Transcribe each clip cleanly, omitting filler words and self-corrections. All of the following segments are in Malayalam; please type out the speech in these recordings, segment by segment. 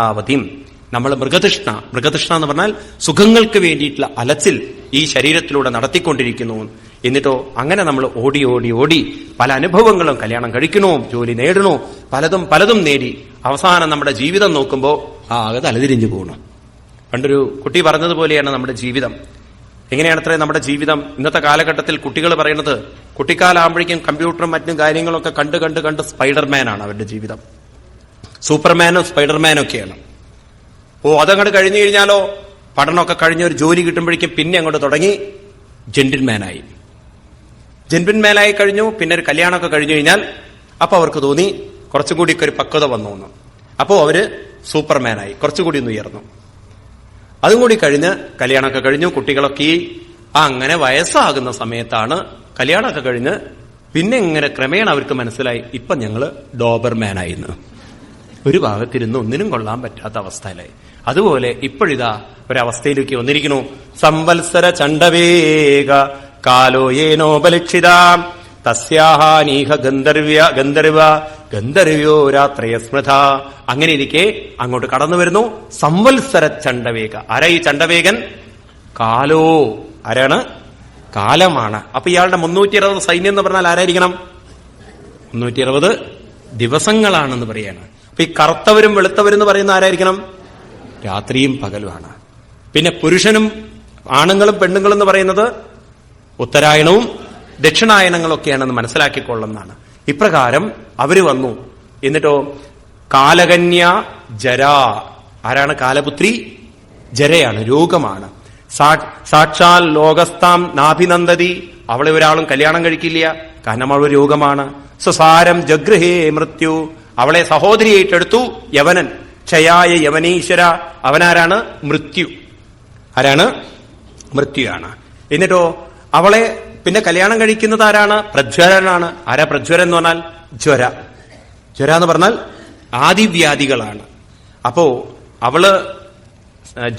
അവധിയും നമ്മൾ മൃഗതൃഷ്ണ എന്ന് പറഞ്ഞാൽ സുഖങ്ങൾക്ക് വേണ്ടിയിട്ടുള്ള അലച്ചിൽ ഈ ശരീരത്തിലൂടെ നടത്തിക്കൊണ്ടിരിക്കുന്നു. എന്നിട്ടോ അങ്ങനെ നമ്മൾ ഓടി ഓടി ഓടി പല അനുഭവങ്ങളും, കല്യാണം കഴിക്കണോ, ജോലി നേടണോ, പലതും നേടി അവസാനം നമ്മുടെ ജീവിതം നോക്കുമ്പോൾ ആകെ തലതിരിഞ്ഞു പോകണം. പണ്ടൊരു കുട്ടി പറഞ്ഞതുപോലെയാണ് നമ്മുടെ ജീവിതം. എങ്ങനെയാണത്രേ നമ്മുടെ ജീവിതം? ഇന്നത്തെ കാലഘട്ടത്തിൽ കുട്ടികൾ പറയുന്നത് കുട്ടിക്കാലാകുമ്പോഴേക്കും കമ്പ്യൂട്ടറും മറ്റും കാര്യങ്ങളൊക്കെ കണ്ട് സ്പൈഡർമാനാണ് അവരുടെ ജീവിതം. സൂപ്പർമാനും സ്പൈഡർമാനും ഒക്കെയാണ്. അതങ്ങോട്ട് കഴിഞ്ഞു കഴിഞ്ഞാലോ, പഠനമൊക്കെ കഴിഞ്ഞ ഒരു ജോലി കിട്ടുമ്പോഴേക്കും പിന്നെ അങ്ങോട്ട് തുടങ്ങി ജെന്റിൽമാനായി കഴിഞ്ഞു. പിന്നെ ഒരു കല്യാണമൊക്കെ കഴിഞ്ഞു കഴിഞ്ഞാൽ അപ്പൊ അവർക്ക് തോന്നി കുറച്ചും കൂടി ഒരു പക്വത വന്നു. അപ്പോ അവര് സൂപ്പർമാനായി, കുറച്ചുകൂടി ഒന്ന് ഉയർന്നു. അതും കൂടി കഴിഞ്ഞ് കല്യാണമൊക്കെ കഴിഞ്ഞു, കുട്ടികളൊക്കെ അങ്ങനെ വയസ്സാകുന്ന സമയത്താണ് കല്യാണമൊക്കെ കഴിഞ്ഞ് പിന്നെ ഇങ്ങനെ ക്രമേണ അവർക്ക് മനസ്സിലായി ഇപ്പൊ ഞങ്ങള് ഡോബർമാനായിന്ന്. ഒരു ഭാഗത്തിരുന്ന് ഒന്നിനും കൊള്ളാൻ പറ്റാത്ത അവസ്ഥയിലായി. അതുപോലെ ഇപ്പോഴിതാ ഒരവസ്ഥയിലേക്ക് വന്നിരിക്കുന്നു. സംവത്സര ചണ്ഡവേഗ കാലോ യേനോപലക്ഷിതാം തസ്യാഹാനീഹ ഗന്ധർവ്യോ രാത്രയ സ്മൃത. അങ്ങനെ ഇരിക്കെ അങ്ങോട്ട് കടന്നു വരുന്നു സംവത്സര ചണ്ഡവേഗ. ആരാ ഈ ചണ്ഡവേഗൻ? കാലോ. ആരാണ്? കാലമാണ്. അപ്പൊ ഇയാളുടെ 360 സൈന്യം എന്ന് പറഞ്ഞാൽ ആരായിരിക്കണം? 360 ദിവസങ്ങളാണെന്ന് പറയാണ്. അപ്പൊ ഈ കറുത്തവരും വെളുത്തവരും എന്ന് പറയുന്ന ആരായിരിക്കണം? രാത്രിയും പകലുമാണ്. പിന്നെ പുരുഷനും ആണുങ്ങളും പെണ്ണുങ്ങളും എന്ന് പറയുന്നത് ഉത്തരായണവും ദക്ഷിണായനങ്ങളൊക്കെയാണെന്ന് മനസ്സിലാക്കിക്കൊള്ളുന്നതാണ്. ഇപ്രകാരം അവര് വന്നു. എന്നിട്ടോ കാലകന്യ ജര. ആരാണ് കാലപുത്രി? ജരയാണ്, രോഗമാണ്. സാക്ഷാൽ ലോകസ്ഥാം നാഭിനന്ദതി. അവളെ ഒരാളും കല്യാണം കഴിക്കില്ല, കാരണം അവൾ രോഗമാണ്. സ്വസാരം ജഗൃഹേ മൃത്യു. അവളെ സഹോദരിയായിട്ടെടുത്തു യവനൻ. ക്ഷയായ യവനീശ്വര. അവനാരാണ്? മൃത്യു. ആരാണ്? മൃത്യുവാണ്. എന്നിട്ടോ അവളെ പിന്നെ കല്യാണം കഴിക്കുന്നത് ആരാണ്? പ്രജ്വരനാണ്. ആരാ പ്രജ്വരൻ എന്ന് പറഞ്ഞാൽ? ജ്വര എന്ന് പറഞ്ഞാൽ ആദിവ്യാധികളാണ്. അപ്പോ അവള്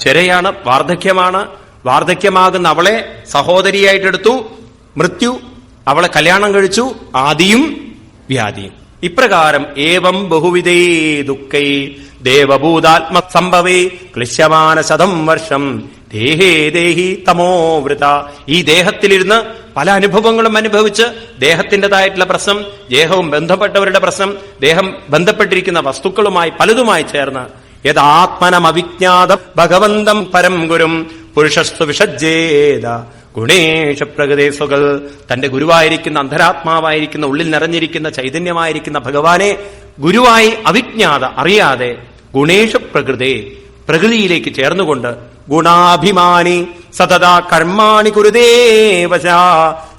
ജരയാണ്, വാർദ്ധക്യമാണ്. വാർദ്ധക്യമാകുന്ന അവളെ സഹോദരിയായിട്ടെടുത്തു മൃത്യു. അവളെ കല്യാണം കഴിച്ചു ആദിയും വ്യാധിയും. ഇപ്രകാരം ഏവം ബഹുവിധേ ദുഃഖൈ ദേവഭൂതാത്മസംഭവേ ക്ലിശ്യമാന 100 വർഷം ദേഹി തമോവൃത. ഈ ദേഹത്തിലിരുന്ന് പല അനുഭവങ്ങളും അനുഭവിച്ച് ദേഹത്തിൻ്റെതായിട്ടുള്ള പ്രശ്നം, ദേഹവും ബന്ധപ്പെട്ടവരുടെ പ്രശ്നം, ദേഹം ബന്ധപ്പെട്ടിരിക്കുന്ന വസ്തുക്കളുമായി പലതുമായി ചേർന്ന് യഥാത്മനമവിജ്ഞാത ഭഗവന്തം പരം ഗുരും പുരുഷസ്തു വിഷജ്ജേത ഗുണേഷ പ്രകൃതേസുകൾ. തന്റെ ഗുരുവായിരിക്കുന്ന, അന്തരാത്മാവായിരിക്കുന്ന, ഉള്ളിൽ നിറഞ്ഞിരിക്കുന്ന ചൈതന്യമായിരിക്കുന്ന ഭഗവാനെ ഗുരുവായി അവിജ്ഞാത, അറിയാതെ ഗുണേഷ പ്രകൃതേ, പ്രകൃതിയിലേക്ക് ചേർന്നുകൊണ്ട് ഗുണാഭിമാനി സതതാ കർമാണി കുരുതേ വശാ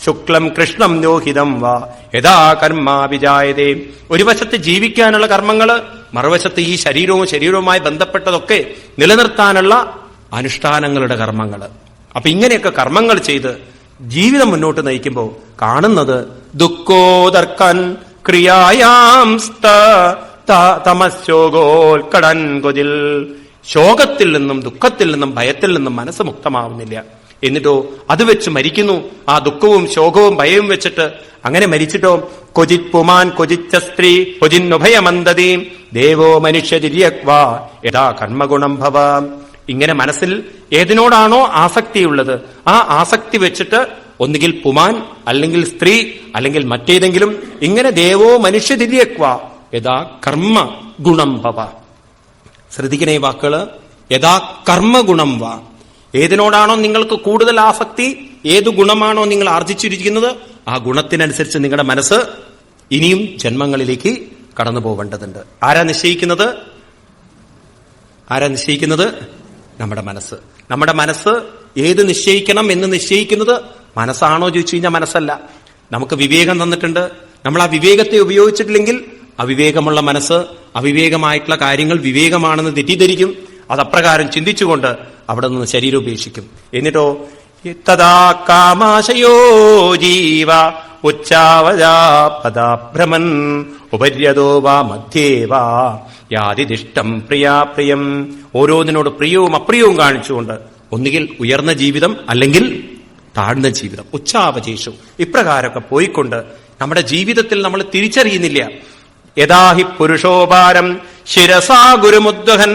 ശുക്ലം കൃഷ്ണം ലോഹിതം വാ യഥാ കർമാഭിജായതേ. ഒരു വശത്ത് ജീവിക്കാനുള്ള കർമ്മങ്ങള്, മറുവശത്ത് ഈ ശരീരവുമായി ബന്ധപ്പെട്ടതൊക്കെ നിലനിർത്താനുള്ള അനുഷ്ഠാനങ്ങളുടെ കർമ്മങ്ങള്. അപ്പൊ ഇങ്ങനെയൊക്കെ കർമ്മങ്ങൾ ചെയ്ത് ജീവിതം മുന്നോട്ട് നയിക്കുമ്പോൾ കാണുന്നത് ദുഃഖോദർക്കൻ ക്രിയായാം തമശോകോൽക്കടൻ കൊതിൽ. ശോകത്തിൽ നിന്നും ദുഃഖത്തിൽ നിന്നും ഭയത്തിൽ നിന്നും മനസ്സ് മുക്തമാവുന്നില്ല. എന്നിട്ടോ അത് വെച്ച് മരിക്കുന്നു. ആ ദുഃഖവും ശോകവും ഭയവും വെച്ചിട്ട് അങ്ങനെ മരിച്ചിട്ടോ കൊജിത് പുമാൻ കൊജിച്ച സ്ത്രീ കൊജിന്നുഭയമന്തതീം ദേവോ മനുഷ്യതിര്യക്വാ യഥാ കർമ്മഗുണം ഭവ. ഇങ്ങനെ മനസ്സിൽ ഏതിനോടാണോ ആസക്തിയുള്ളത് ആ ആസക്തി വെച്ചിട്ട് ഒന്നുകിൽ പുമാൻ, അല്ലെങ്കിൽ സ്ത്രീ, അല്ലെങ്കിൽ മറ്റേതെങ്കിലും, ഇങ്ങനെ ദേവോ മനുഷ്യതിര്യക്വാ യഥാ കർമ്മ ഗുണം ഭവ. ശ്രദ്ധിക്കണേ വാക്കുകള്. യഥാ കർമ്മഗുണം വാ. ഏതിനോടാണോ നിങ്ങൾക്ക് കൂടുതൽ ആസക്തി, ഏതു ഗുണമാണോ നിങ്ങൾ ആർജിച്ചിരിക്കുന്നത് ആ ഗുണത്തിനനുസരിച്ച് നിങ്ങളുടെ മനസ്സ് ഇനിയും ജന്മങ്ങളിലേക്ക് കടന്നു പോവേണ്ടതുണ്ട്. ആരാ നിശ്ചയിക്കുന്നത്? നമ്മുടെ മനസ്സ്. നമ്മുടെ മനസ്സ് ഏത് നിശ്ചയിക്കണം എന്ന് നിശ്ചയിക്കുന്നത് മനസ്സാണോ ചോദിച്ചു കഴിഞ്ഞാൽ മനസ്സല്ല. നമുക്ക് വിവേകം തന്നിട്ടുണ്ട്. നമ്മൾ ആ വിവേകത്തെ ഉപയോഗിച്ചിട്ടില്ലെങ്കിൽ അവിവേകമുള്ള മനസ്സ് അവിവേകമായിട്ടുള്ള കാര്യങ്ങൾ വിവേകമാണെന്ന് തെറ്റിദ്ധരിക്കും. അതപ്രകാരം ചിന്തിച്ചുകൊണ്ട് അവിടെ നിന്ന് ശരീരം ഉപേക്ഷിക്കും. എന്നിട്ടോ തഥാ കാമാശയോ ജീവ ഉച്ചാവജാപദാഭ്രമൻ ഉപര്യതോ വാ മധ്യേ വാ യാതിദിഷ്ടം പ്രിയാപ്രിയം. ഓരോന്നിനോട് പ്രിയവും അപ്രിയവും കാണിച്ചുകൊണ്ട് ഒന്നുകിൽ ഉയർന്ന ജീവിതം അല്ലെങ്കിൽ താഴ്ന്ന ജീവിതം, ഉച്ചാവചേഷു, ഇപ്രകാരമൊക്കെ പോയിക്കൊണ്ട് നമ്മുടെ ജീവിതത്തിൽ നമ്മൾ തിരിച്ചറിയുന്നില്ല. യഥാഹി പുരുഷോപാരം ശിരസാ ഗുരുമുദ്വഹൻ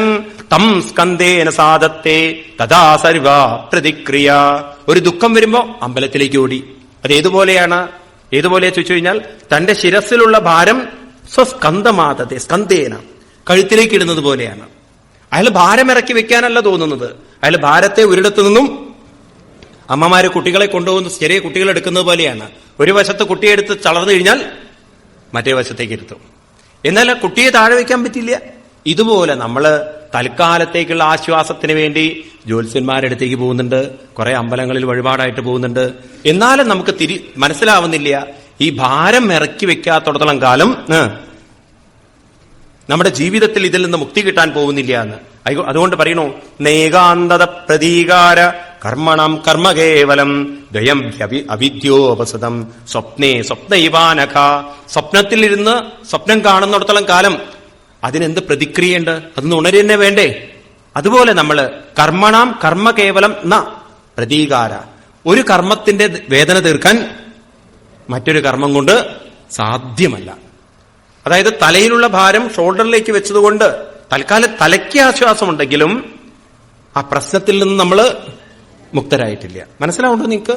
തം സ്കന്ദേന സാദത്തെ തഥാ സർവ പ്രതിക്രിയ. ഒരു ദുഃഖം വരുമ്പോ അമ്പലത്തിലേക്ക് ഓടി. അത് ഏതുപോലെയാണ്? ഏതുപോലെ ചോദിച്ചു കഴിഞ്ഞാൽ തന്റെ ശിരസിലുള്ള ഭാരം സ്വസ്കന്ധമാതത്തെ സ്കന്ധേന കഴുത്തിലേക്ക് ഇടുന്നത് പോലെയാണ്. അയാൾ ഭാരം ഇറക്കി വെക്കാനല്ല തോന്നുന്നത്. അയാൾ ഭാരത്തെ ഒരിടത്തു നിന്നും അമ്മമാര് കുട്ടികളെ കൊണ്ടുപോകുന്ന ചെറിയ കുട്ടികൾ എടുക്കുന്നത് പോലെയാണ്. ഒരു വശത്ത് കുട്ടിയെടുത്ത് ചളർന്നു കഴിഞ്ഞാൽ മറ്റേ വശത്തേക്ക് ഇരുത്തും. എന്നാൽ കുട്ടിയെ താഴെ വയ്ക്കാൻ പറ്റില്ല. ഇതുപോലെ നമ്മള് തൽക്കാലത്തേക്കുള്ള ആശ്വാസത്തിന് വേണ്ടി ജ്യോത്സ്യന്മാരടുത്തേക്ക് പോകുന്നുണ്ട്, കുറെ അമ്പലങ്ങളിൽ വഴിപാടായിട്ട് പോകുന്നുണ്ട്. എന്നാലും നമുക്ക് മനസ്സിലാവുന്നില്ല ഈ ഭാരം ഇറക്കി വെക്കാത്തോടത്തോളം കാലം നമ്മുടെ ജീവിതത്തിൽ ഇതിൽ നിന്ന് മുക്തി കിട്ടാൻ പോകുന്നില്ല എന്ന്. അതുകൊണ്ട് പറയണു, നൈകാന്തത പ്രതീകാര കർമ്മണം കർമ്മ കേവലം ദ്വയം അവിദ്യോപസതം സ്വപ്നേ സ്വപ്നൈവാനഖ. സ്വപ്നത്തിലിരുന്ന് സ്വപ്നം കാണുന്നിടത്തോളം കാലം അതിനെന്ത് പ്രതിക്രിയയുണ്ട്? അതൊന്ന് ഉണരി തന്നെ വേണ്ടേ? അതുപോലെ നമ്മള് കർമ്മണം കർമ്മ കേവലം ന പ്രതീകാര. ഒരു കർമ്മത്തിന്റെ വേദന തീർക്കാൻ മറ്റൊരു കർമ്മം കൊണ്ട് സാധ്യമല്ല. അതായത് തലയിലുള്ള ഭാരം ഷോൾഡറിലേക്ക് വെച്ചതുകൊണ്ട് തൽക്കാലം തലയ്ക്ക് ആശ്വാസമുണ്ടെങ്കിലും ആ പ്രശ്നത്തിൽ നിന്ന് നമ്മൾ മുക്തരായിട്ടില്ല. മനസ്സിലാവുണ്ടോ നിങ്ങൾക്ക്?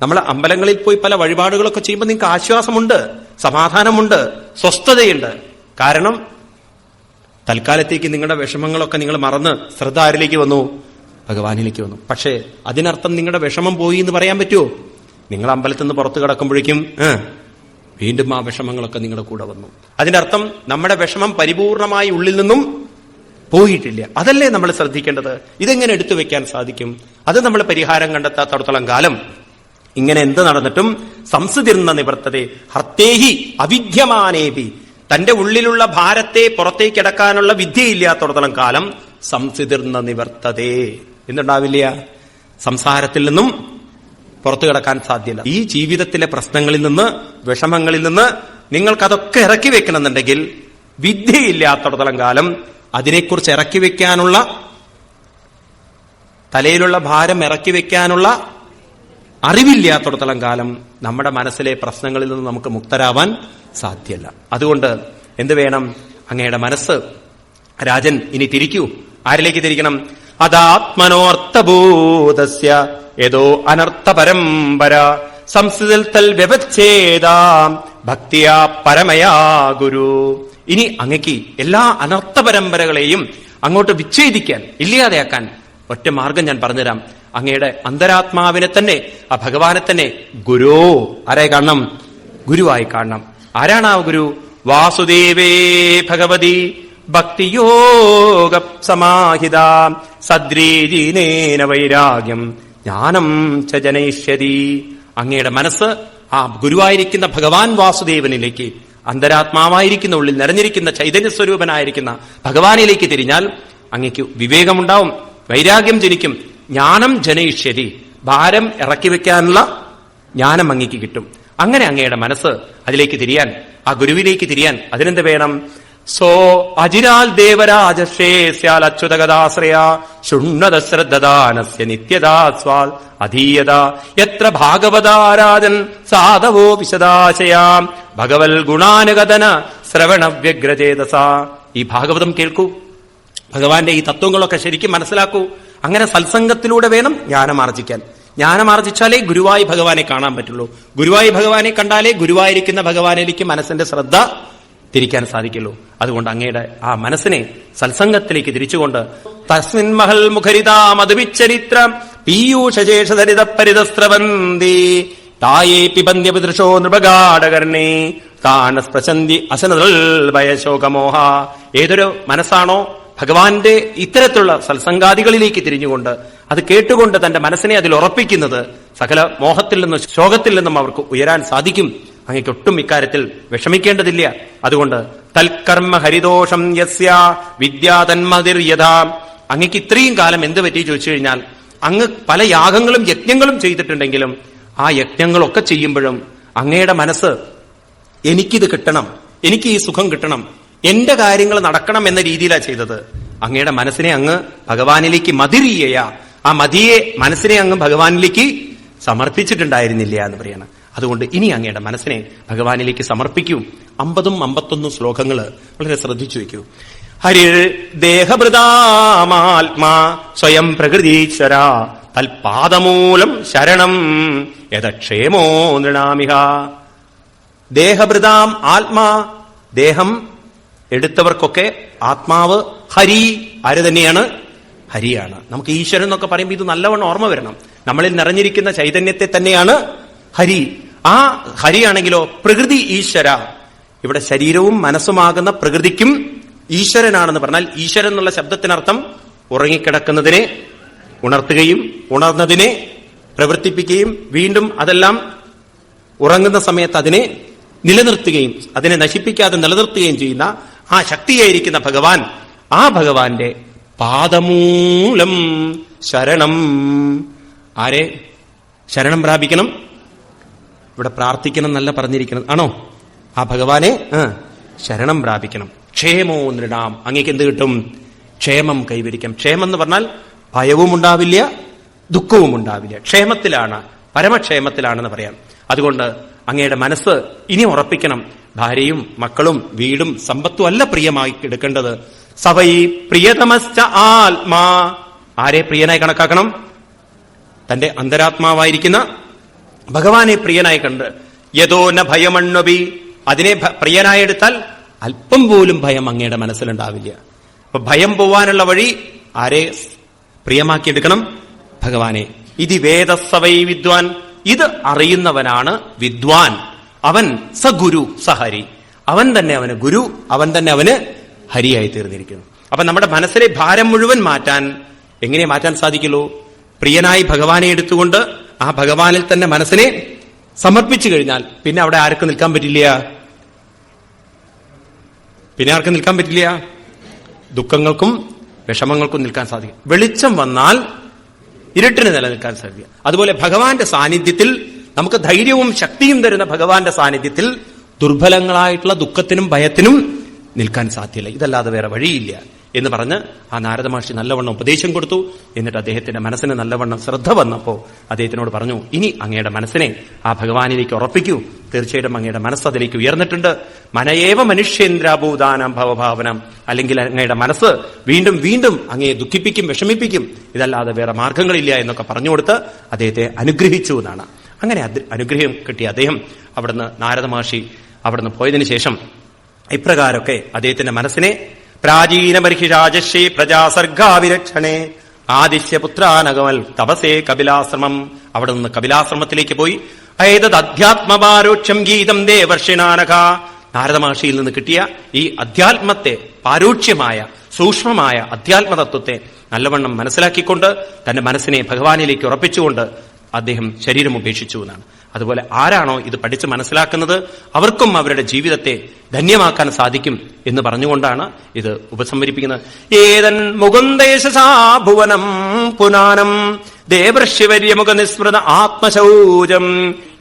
നമ്മൾ അമ്പലങ്ങളിൽ പോയി പല വഴിപാടുകളൊക്കെ ചെയ്യുമ്പോൾ നിങ്ങൾക്ക് ആശ്വാസമുണ്ട്, സമാധാനമുണ്ട്, സ്വസ്ഥതയുണ്ട്. കാരണം തൽക്കാലത്തേക്ക് നിങ്ങളുടെ വിഷമങ്ങളൊക്കെ നിങ്ങൾ മറന്ന് ശ്രദ്ധ ആരിലേക്ക് വന്നു? ഭഗവാനിലേക്ക് വന്നു. പക്ഷേ അതിനർത്ഥം നിങ്ങളുടെ വിഷമം പോയി എന്ന് പറയാൻ പറ്റുമോ? നിങ്ങൾ അമ്പലത്തിൽ നിന്ന് പുറത്തു കിടക്കുമ്പോഴേക്കും വീണ്ടും ആ വിഷമങ്ങളൊക്കെ നിങ്ങളുടെ കൂടെ വന്നു. അതിന്റെ അർത്ഥം നമ്മുടെ വിഷമം പരിപൂർണമായി ഉള്ളിൽ നിന്നും പോയിട്ടില്ല. അതല്ലേ നമ്മൾ ശ്രദ്ധിക്കേണ്ടത്. ഇതെങ്ങനെ എടുത്തു വെക്കാൻ സാധിക്കും? അത് നമ്മൾ പരിഹാരം കണ്ടെത്താത്തടത്തോളം കാലം ഇങ്ങനെ എന്ത് നടന്നിട്ടും സംസുതിർന്ന നിവർത്തതേ ഹർത്തേഹി അവിദ്യമാനേപി. തന്റെ ഉള്ളിലുള്ള ഭാരത്തെ പുറത്തേക്കിടക്കാനുള്ള വിദ്യയില്ലാത്തടത്തോളം കാലം സംസുതിർന്ന നിവർത്തതേ എന്തുണ്ടാവില്ല? സംസാരത്തിൽ നിന്നും പുറത്തു കിടക്കാൻ സാധ്യല്ല. ഈ ജീവിതത്തിലെ പ്രശ്നങ്ങളിൽ നിന്ന്, വിഷമങ്ങളിൽ നിന്ന് നിങ്ങൾക്കതൊക്കെ ഇറക്കി വെക്കണമെന്നുണ്ടെങ്കിൽ വിദ്യയില്ലാത്തടത്തോളം കാലം അതിനെക്കുറിച്ച് ഇറക്കി വെക്കാനുള്ള, തലയിലുള്ള ഭാരം ഇറക്കി വെക്കാനുള്ള അറിവില്ലാത്തടത്തോളം കാലം നമ്മുടെ മനസ്സിലെ പ്രശ്നങ്ങളിൽ നിന്ന് നമുക്ക് മുക്തരാവാൻ സാധ്യല്ല. അതുകൊണ്ട് എന്ത് വേണം? അങ്ങയുടെ മനസ്സ് രാജൻ ഇനി തിരിക്കൂ. ആരിലേക്ക് തിരിക്കണം? അതാത്മനോർത്ഥബോധസ്യ ഏതോ അനർത്ഥ പരമ്പര സംസ്ഥിതിൽ തൽ വ്യവച്ഛേദാം ഭക്തിയാ പരമയാ ഗുരു. ഇനി അങ്ങക്ക് എല്ലാ അനർത്ഥ പരമ്പരകളെയും അങ്ങോട്ട് വിച്ഛേദിക്കാൻ, ഇല്ലാതെയാക്കാൻ ഒറ്റ മാർഗം ഞാൻ പറഞ്ഞുതരാം. അങ്ങയുടെ അന്തരാത്മാവിനെ തന്നെ, ആ ഭഗവാനെ തന്നെ ഗുരു ആരായി കാണണം? ഗുരുവായി കാണണം. ആരാണ് ആ ഗുരു? വാസുദേവേ ഭഗവതി ഭക്തിയോഗ സമാഹിത സദ്രീജീനേന വൈരാഗ്യം ജ്ഞാനം ച ജനയിഷ്യതി. അങ്ങയുടെ മനസ്സ് ആ ഗുരുവായിരിക്കുന്ന ഭഗവാൻ വാസുദേവനിലേക്ക്, അന്തരാത്മാവായിരിക്കുന്ന ഉള്ളിൽ നിറഞ്ഞിരിക്കുന്ന ചൈതന്യ സ്വരൂപനായിരിക്കുന്ന ഭഗവാനിലേക്ക് തിരിഞ്ഞാൽ അങ്ങയ്ക്ക് വിവേകമുണ്ടാവും, വൈരാഗ്യം ജനിക്കും, ജ്ഞാനം ജനയിഷ്യതി. ഭാരം ഇറക്കി വെക്കാനുള്ള ജ്ഞാനം അങ്ങയ്ക്ക് കിട്ടും. അങ്ങനെ അങ്ങയുടെ മനസ്സ് അതിലേക്ക് തിരിയാൻ, ആ ഗുരുവിലേക്ക് തിരിയാൻ അതിനെന്ത് വേണം? സോ അജിരാൽ ദേവരാജശ്രേസ്യാൽ അച്യുതഗതാശ്രയ ശുണ്ണത ശ്രദ്ധദാനസ്യ നിത്യതാ സ്വാൽ അധീയത എത്ര ഭാഗവതാരാജൻ സാധവോ വിശദാശയാം ഭഗവൽ ഗുണാനുഗതന ശ്രവണ വ്യഗ്രചേതസ. ഈ ഭാഗവതം കേൾക്കൂ, ഭഗവാന്റെ ഈ തത്വങ്ങളൊക്കെ ശരിക്കും മനസ്സിലാക്കൂ. അങ്ങനെ സത്സംഗത്തിലൂടെ വേണം ജ്ഞാനമാർജിക്കാൻ. ജ്ഞാനമാർജിച്ചാലേ ഗുരുവായി ഭഗവാനെ കാണാൻ പറ്റുള്ളൂ. ഗുരുവായി ഭഗവാനെ കണ്ടാലേ ഗുരുവായിരിക്കുന്ന ഭഗവാനിലേക്ക് മനസ്സിന്റെ ശ്രദ്ധ തിരിക്കാൻ സാധിക്കുള്ളൂ. അതുകൊണ്ട് അങ്ങയുടെ ആ മനസ്സിനെ സത്സംഗത്തിലേക്ക് തിരിച്ചുകൊണ്ട് തസ്മിൻ മഹൽ മുഖരിതാ മധുവിച്ചരിത്രം പീയൂഷശേഷധരിത പരിതസ്രവന്തി തായേ പിബന്ധ്യ പിതൃശോ നൃപഗാഢകർണേ താനസ്പ്രശന്തി അസനദൽ ഭയശോകമോഹ. ഏതൊരു മനസ്സാണോ ഭഗവാന്റെ ഇത്തരത്തിലുള്ള സത്സംഗാദികളിലേക്ക് തിരിഞ്ഞുകൊണ്ട് അത് കേട്ടുകൊണ്ട് തന്റെ മനസ്സിനെ അതിൽ ഉറപ്പിക്കുന്നത്, സകല മോഹത്തിൽ നിന്നും ശോകത്തിൽ നിന്നും അവർക്ക് ഉയരാൻ സാധിക്കും. അങ്ങയ്ക്ക് ഒട്ടും ഇക്കാര്യത്തിൽ വിഷമിക്കേണ്ടതില്ല. അതുകൊണ്ട് തൽക്കർമ്മ ഹരിദോഷം യസ്യ വിദ്യാതന്മതിർയഥാ. അങ്ങയ്ക്ക് ഇത്രയും കാലം എന്ത് പറ്റി ചോദിച്ചു കഴിഞ്ഞാൽ, അങ്ങ് പല യാഗങ്ങളും യജ്ഞങ്ങളും ചെയ്തിട്ടുണ്ടെങ്കിലും ആ യജ്ഞങ്ങളൊക്കെ ചെയ്യുമ്പോഴും അങ്ങയുടെ മനസ്സ് എനിക്കിത് കിട്ടണം, എനിക്ക് ഈ സുഖം കിട്ടണം, എന്റെ കാര്യങ്ങൾ നടക്കണം എന്ന രീതിയിലാണ് ചെയ്തത്. അങ്ങയുടെ മനസ്സിനെ അങ്ങ് ഭഗവാനിലേക്ക് മതിരിയ, ആ മതിയെ മനസ്സിനെ അങ്ങ് ഭഗവാനിലേക്ക് സമർപ്പിച്ചിട്ടുണ്ടായിരുന്നില്ല എന്ന് പറയണം. അതുകൊണ്ട് ഇനി അങ്ങയുടെ മനസ്സിനെ ഭഗവാനിലേക്ക് സമർപ്പിക്കൂ. 50-51 ശ്ലോകങ്ങൾ വളരെ ശ്രദ്ധിച്ചു വയ്ക്കൂ. ഹരിർ ദേഹഭൃതാമാത്മാ സ്വയം പ്രകൃതീശ്വര തൽപാദമൂലം ശരണം യഥക്ഷേമോ നൃണാമിഹ. ദേഹഭൃതാം ആത്മാ, ദേഹം എടുത്തവർക്കൊക്കെ ആത്മാവ് ഹരി. ആര് തന്നെയാണ്? ഹരിയാണ്. നമുക്ക് ഈശ്വരൻ എന്നൊക്കെ പറയുമ്പോൾ ഇത് നല്ലവണ്ണം ഓർമ്മ വരണം. നമ്മളിൽ നിറഞ്ഞിരിക്കുന്ന ചൈതന്യത്തെ തന്നെയാണ് ഹരി. ആ ഹരിയാണെങ്കിലോ പ്രകൃതി ഈശ്വര. ഇവിടെ ശരീരവും മനസ്സുമാകുന്ന പ്രകൃതിക്കും ഈശ്വരനാണെന്ന് പറഞ്ഞാൽ ഈശ്വരൻ എന്നുള്ള ശബ്ദത്തിനർത്ഥം ഉറങ്ങിക്കിടക്കുന്നതിനെ ഉണർത്തുകയും ഉണർന്നതിനെ പ്രവർത്തിപ്പിക്കുകയും വീണ്ടും അതെല്ലാം ഉറങ്ങുന്ന സമയത്ത് അതിനെ നിലനിർത്തുകയും അതിനെ നശിപ്പിക്കാതെ നിലനിർത്തുകയും ചെയ്യുന്ന ആ ശക്തിയായിരിക്കുന്ന ഭഗവാൻ, ആ ഭഗവാന്റെ പാദമൂലം ശരണം. ആരെ ശരണം പ്രാപിക്കണം? ഇവിടെ പ്രാർത്ഥിക്കണം എന്നല്ല പറഞ്ഞിരിക്കണം, ആണോ? ആ ഭഗവാനെ ശരണം പ്രാപിക്കണം. ക്ഷേമോ നൃണാം, അങ്ങേക്ക് എന്ത് കിട്ടും? ക്ഷേമം കൈവരിക്കാം. ക്ഷേമം എന്ന് പറഞ്ഞാൽ ഭയവും ഉണ്ടാവില്ല, ദുഃഖവും ഉണ്ടാവില്ല. ക്ഷേമത്തിലാണ്, പരമക്ഷേമത്തിലാണെന്ന് പറയാം. അതുകൊണ്ട് അങ്ങയുടെ മനസ്സ് ഇനി ഉറപ്പിക്കണം. ഭാര്യയും മക്കളും വീടും സമ്പത്തും അല്ല പ്രിയമായി എടുക്കേണ്ടത്. സവൈ പ്രിയതമശ്ച ആത്മാ. ആരെ പ്രിയനായി കണക്കാക്കണം? തന്റെ അന്തരാത്മാവായിരിക്കുന്ന ഭഗവാനെ പ്രിയനായി കണ്ട് യതോ ന ഭയമണ്ണൊബി, അതിനെ പ്രിയനായി എടുത്താൽ അല്പം പോലും ഭയം അങ്ങയുടെ മനസ്സിലുണ്ടാവില്ല. അപ്പൊ ഭയം പോവാനുള്ള വഴി ആരെ പ്രിയമാക്കിയെടുക്കണം? ഭഗവാനെ. ഇത് വേദസവൈ വിദ്വാൻ, ഇത് അറിയുന്നവനാണ് വിദ്വാൻ. അവൻ സ ഗുരു സഹരി, അവൻ തന്നെ അവന് ഗുരു, അവൻ തന്നെ അവന് ഹരിയായി തീർന്നിരിക്കുന്നു. അപ്പൊ നമ്മുടെ മനസ്സിലെ ഭാരം മുഴുവൻ മാറ്റാൻ എങ്ങനെ മാറ്റാൻ സാധിക്കുള്ളൂ? പ്രിയനായി ഭഗവാനെ എടുത്തുകൊണ്ട് ആ ഭഗവാനിൽ തന്നെ മനസ്സിനെ സമർപ്പിച്ചു കഴിഞ്ഞാൽ പിന്നെ അവിടെ ആർക്കും നിൽക്കാൻ പറ്റില്ല. പിന്നെ ആർക്കും നിൽക്കാൻ പറ്റില്ല? ദുഃഖങ്ങൾക്കും വിഷമങ്ങൾക്കും നിൽക്കാൻ സാധിക്കും. വെളിച്ചം വന്നാൽ ഇരുട്ടിന് നിലനിൽക്കാൻ സാധിക്കും. അതുപോലെ ഭഗവാന്റെ സാന്നിധ്യത്തിൽ നമുക്ക് ധൈര്യവും ശക്തിയും തരുന്ന ഭഗവാന്റെ സാന്നിധ്യത്തിൽ ദുർബലങ്ങളായിട്ടുള്ള ദുഃഖത്തിനും ഭയത്തിനും നിൽക്കാൻ സാധ്യല്ല. ഇതല്ലാതെ വേറെ വഴിയില്ല എന്ന് പറഞ്ഞ് ആ നാരദ മഹർഷി നല്ലവണ്ണം ഉപദേശം കൊടുത്തു. എന്നിട്ട് അദ്ദേഹത്തിന്റെ മനസ്സിന് നല്ലവണ്ണം ശ്രദ്ധ വന്നപ്പോ അദ്ദേഹത്തിനോട് പറഞ്ഞു, ഇനി അങ്ങയുടെ മനസ്സിനെ ആ ഭഗവാനിലേക്ക് ഉറപ്പിക്കൂ. തീർച്ചയായിട്ടും അങ്ങയുടെ മനസ്സ് അതിലേക്ക് ഉയർന്നിട്ടുണ്ട്. മനയേവ മനുഷ്യേന്ദ്രാഭൂതാനം ഭവഭാവനം. അല്ലെങ്കിൽ അങ്ങയുടെ മനസ്സ് വീണ്ടും വീണ്ടും അങ്ങയെ ദുഃഖിപ്പിക്കും, വിഷമിപ്പിക്കും. ഇതല്ലാതെ വേറെ മാർഗങ്ങളില്ല എന്നൊക്കെ പറഞ്ഞുകൊടുത്ത് അദ്ദേഹത്തെ അനുഗ്രഹിച്ചു എന്നാണ്. അങ്ങനെ അനുഗ്രഹം കിട്ടിയ അദ്ദേഹം അവിടുന്ന് നാരദ മഹർഷി അവിടുന്ന് പോയതിനു ശേഷം ഇപ്രകാരമൊക്കെ അദ്ദേഹത്തിന്റെ മനസ്സിനെ പ്രാചീന ബർഹിരാജശ്രീ പ്രജാസർഗാവിരക്ഷണേ ആദിശ്യപുത്രാനകമൽ തപസേ കപിലാശ്രമം. അവിടെ നിന്ന് കപിലാശ്രമത്തിലേക്ക് പോയി. ഏതത് അധ്യാത്മപാരോക്ഷം ഗീതം ദേവർഷിണാനഘ. നാരദ മഹർഷിയിൽ നിന്ന് കിട്ടിയ ഈ അധ്യാത്മത്തെ, പാരോക്ഷ്യമായ സൂക്ഷ്മമായ അധ്യാത്മതത്വത്തെ നല്ലവണ്ണം മനസ്സിലാക്കിക്കൊണ്ട് തന്റെ മനസ്സിനെ ഭഗവാനിലേക്ക് ഉറപ്പിച്ചുകൊണ്ട് അദ്ദേഹം ശരീരം ഉപേക്ഷിച്ചു എന്നാണ്. അതുപോലെ ആരാണോ ഇത് പഠിച്ച് മനസ്സിലാക്കുന്നത് അവർക്കും അവരുടെ ജീവിതത്തെ ധന്യമാക്കാൻ സാധിക്കും എന്ന് പറഞ്ഞുകൊണ്ടാണ് ഇത് ഉപസംഹരിപ്പിക്കുന്നത്. ഏതൻ മുകുന്ദേശസാഭുവനം പുനാനം ദേവർഷിവര്യമുഖ നിസ്മൃത ആത്മശൗചം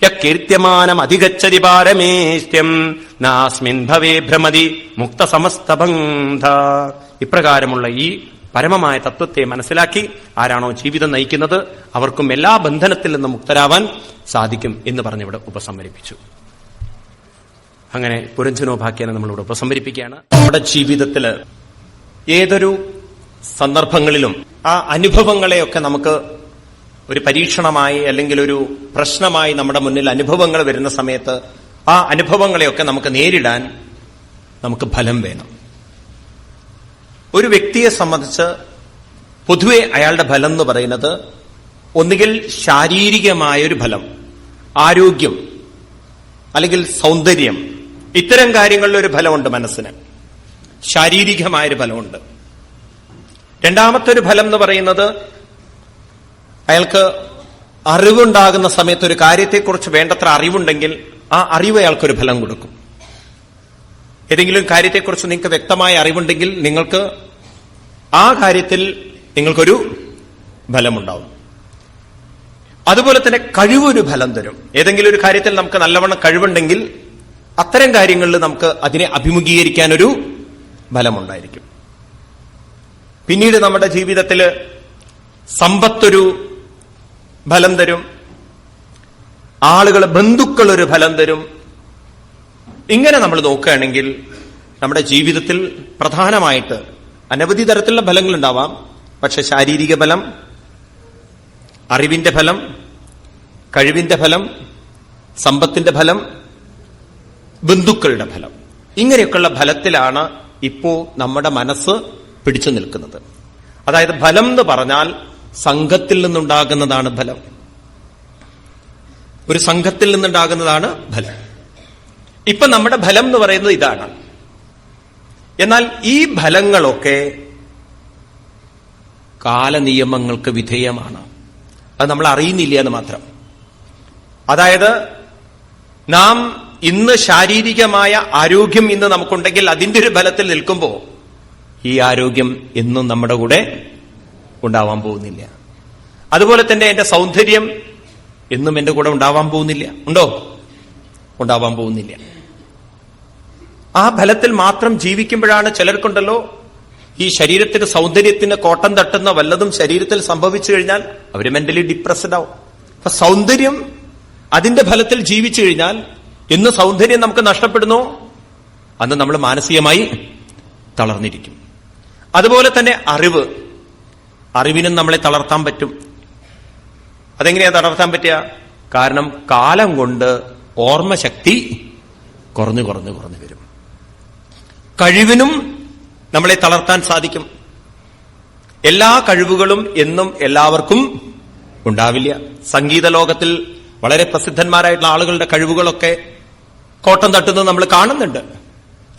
യകീർത്യമാനം അധിഗച്ഛതി പാരമേഷ്ട്യം നാസ്മിൻ ഭവേ ഭ്രമതി മുക്ത സമസ്തബന്ധ. ഇപ്രകാരമുള്ള ഈ പരമമായ തത്വത്തെ മനസ്സിലാക്കി ആരാണോ ജീവിതം നയിക്കുന്നത് അവർക്കും എല്ലാ ബന്ധനത്തിൽ നിന്നും മുക്തരാവാൻ സാധിക്കും എന്ന് പറഞ്ഞിവിടെ ഉപസംഹരിപ്പിച്ചു. അങ്ങനെ പുരഞ്ജനോപാഖ്യാനം നമ്മളിവിടെ ഉപസംഹരിപ്പിക്കുകയാണ്. നമ്മുടെ ജീവിതത്തിൽ ഏതൊരു സന്ദർഭങ്ങളിലും ആ അനുഭവങ്ങളെയൊക്കെ നമുക്ക് ഒരു പരീക്ഷണമായി അല്ലെങ്കിൽ ഒരു പ്രശ്നമായി നമ്മുടെ മുന്നിൽ അനുഭവങ്ങൾ വരുന്ന സമയത്ത് ആ അനുഭവങ്ങളെയൊക്കെ നമുക്ക് നേരിടാൻ നമുക്ക് ഫലം വേണം. ഒരു വ്യക്തിയെ സംബന്ധിച്ച് പൊതുവെ അയാളുടെ ഫലം എന്ന് പറയുന്നത് ഒന്നുകിൽ ശാരീരികമായൊരു ഫലം, ആരോഗ്യം അല്ലെങ്കിൽ സൗന്ദര്യം, ഇത്തരം കാര്യങ്ങളിലൊരു ഫലമുണ്ട് മനസ്സിന്, ശാരീരികമായൊരു ഫലമുണ്ട്. രണ്ടാമത്തെ ഒരു ഫലം എന്ന് പറയുന്നത് അയാൾക്ക് അറിവുണ്ടാകുന്ന സമയത്ത് ഒരു കാര്യത്തെക്കുറിച്ച് വേണ്ടത്ര അറിവുണ്ടെങ്കിൽ ആ അറിവ് അയാൾക്കൊരു ഫലം കൊടുക്കും. ഏതെങ്കിലും കാര്യത്തെക്കുറിച്ച് നിങ്ങൾക്ക് വ്യക്തമായ അറിവുണ്ടെങ്കിൽ നിങ്ങൾക്ക് ആ കാര്യത്തിൽ നിങ്ങൾക്കൊരു ഫലമുണ്ടാവും. അതുപോലെ തന്നെ കഴിവൊരു ഫലം തരും. ഏതെങ്കിലും ഒരു കാര്യത്തിൽ നമുക്ക് നല്ലവണ്ണം കഴിവുണ്ടെങ്കിൽ അത്തരം കാര്യങ്ങളിൽ നമുക്ക് അതിനെ അഭിമുഖീകരിക്കാനൊരു ഫലമുണ്ടായിരിക്കും. പിന്നീട് നമ്മുടെ ജീവിതത്തിൽ സമ്പത്തൊരു ഫലം തരും, ആളുകൾ ബന്ധുക്കളൊരു ഫലം തരും. ഇങ്ങനെ നമ്മൾ നോക്കുകയാണെങ്കിൽ നമ്മുടെ ജീവിതത്തിൽ പ്രധാനമായിട്ട് അനവധി തരത്തിലുള്ള ഫലങ്ങളുണ്ടാവാം. പക്ഷെ ശാരീരിക ഫലം, അറിവിന്റെ ഫലം, കഴിവിന്റെ ഫലം, സമ്പത്തിന്റെ ഫലം, ബന്ധുക്കളുടെ ഫലം, ഇങ്ങനെയൊക്കെയുള്ള ഫലത്തിലാണ് ഇപ്പോ നമ്മുടെ മനസ്സ് പിടിച്ചു നിൽക്കുന്നത്. അതായത് ഫലം എന്ന് പറഞ്ഞാൽ സംഘത്തിൽ നിന്നുണ്ടാകുന്നതാണ് ഫലം. ഒരു സംഘത്തിൽ നിന്നുണ്ടാകുന്നതാണ് ഫലം. ഇപ്പൊ നമ്മുടെ ഫലം എന്ന് പറയുന്നത് ഇതാണ്. എന്നാൽ ഈ ഫലങ്ങളൊക്കെ കാലനിയമങ്ങൾക്ക് വിധേയമാണ്. അത് നമ്മൾ അറിയുന്നില്ല എന്ന് മാത്രം. അതായത് നാം ഇന്ന് ശാരീരികമായ ആരോഗ്യം ഇന്ന് നമുക്കുണ്ടെങ്കിൽ അതിന്റെ ഒരു ഫലത്തിൽ നിൽക്കുമ്പോൾ ഈ ആരോഗ്യം എന്നും നമ്മുടെ കൂടെ ഉണ്ടാവാൻ പോകുന്നില്ല. അതുപോലെ തന്നെ എന്റെ സൗന്ദര്യം എന്നും എന്റെ കൂടെ ഉണ്ടാവാൻ പോകുന്നില്ല. ഉണ്ടോ? ഉണ്ടാവാൻ പോകുന്നില്ല. ആ ഫലത്തിൽ മാത്രം ജീവിക്കുമ്പോഴാണ് ചിലർക്കുണ്ടല്ലോ ഈ ശരീരത്തിന് സൗന്ദര്യത്തിന് കോട്ടം തട്ടുന്ന വല്ലതും ശരീരത്തിൽ സംഭവിച്ചു കഴിഞ്ഞാൽ അവര് മെന്റലി ഡിപ്രസ്ഡ് ആവും. അപ്പൊ സൗന്ദര്യം അതിന്റെ ഫലത്തിൽ ജീവിച്ചു കഴിഞ്ഞാൽ എന്ന് സൗന്ദര്യം നമുക്ക് നഷ്ടപ്പെടുന്നു, അന്ന് നമ്മൾ മാനസികമായി തളർന്നിരിക്കും. അതുപോലെ തന്നെ അറിവിനും നമ്മളെ തളർത്താൻ പറ്റും. അതെങ്ങനെയാ തളർത്താൻ പറ്റുക? കാരണം കാലം കൊണ്ട് ഓർമ്മശക്തി കുറഞ്ഞു വരും. കഴിവിനും നമ്മളെ തളർത്താൻ സാധിക്കും. എല്ലാ കഴിവുകളും എന്നും എല്ലാവർക്കും ഉണ്ടാവില്ല. സംഗീത ലോകത്തിൽ വളരെ പ്രസിദ്ധന്മാരായിട്ടുള്ള ആളുകളുടെ കഴിവുകളൊക്കെ കോട്ടം തട്ടുന്നത് നമ്മൾ കാണുന്നുണ്ട്.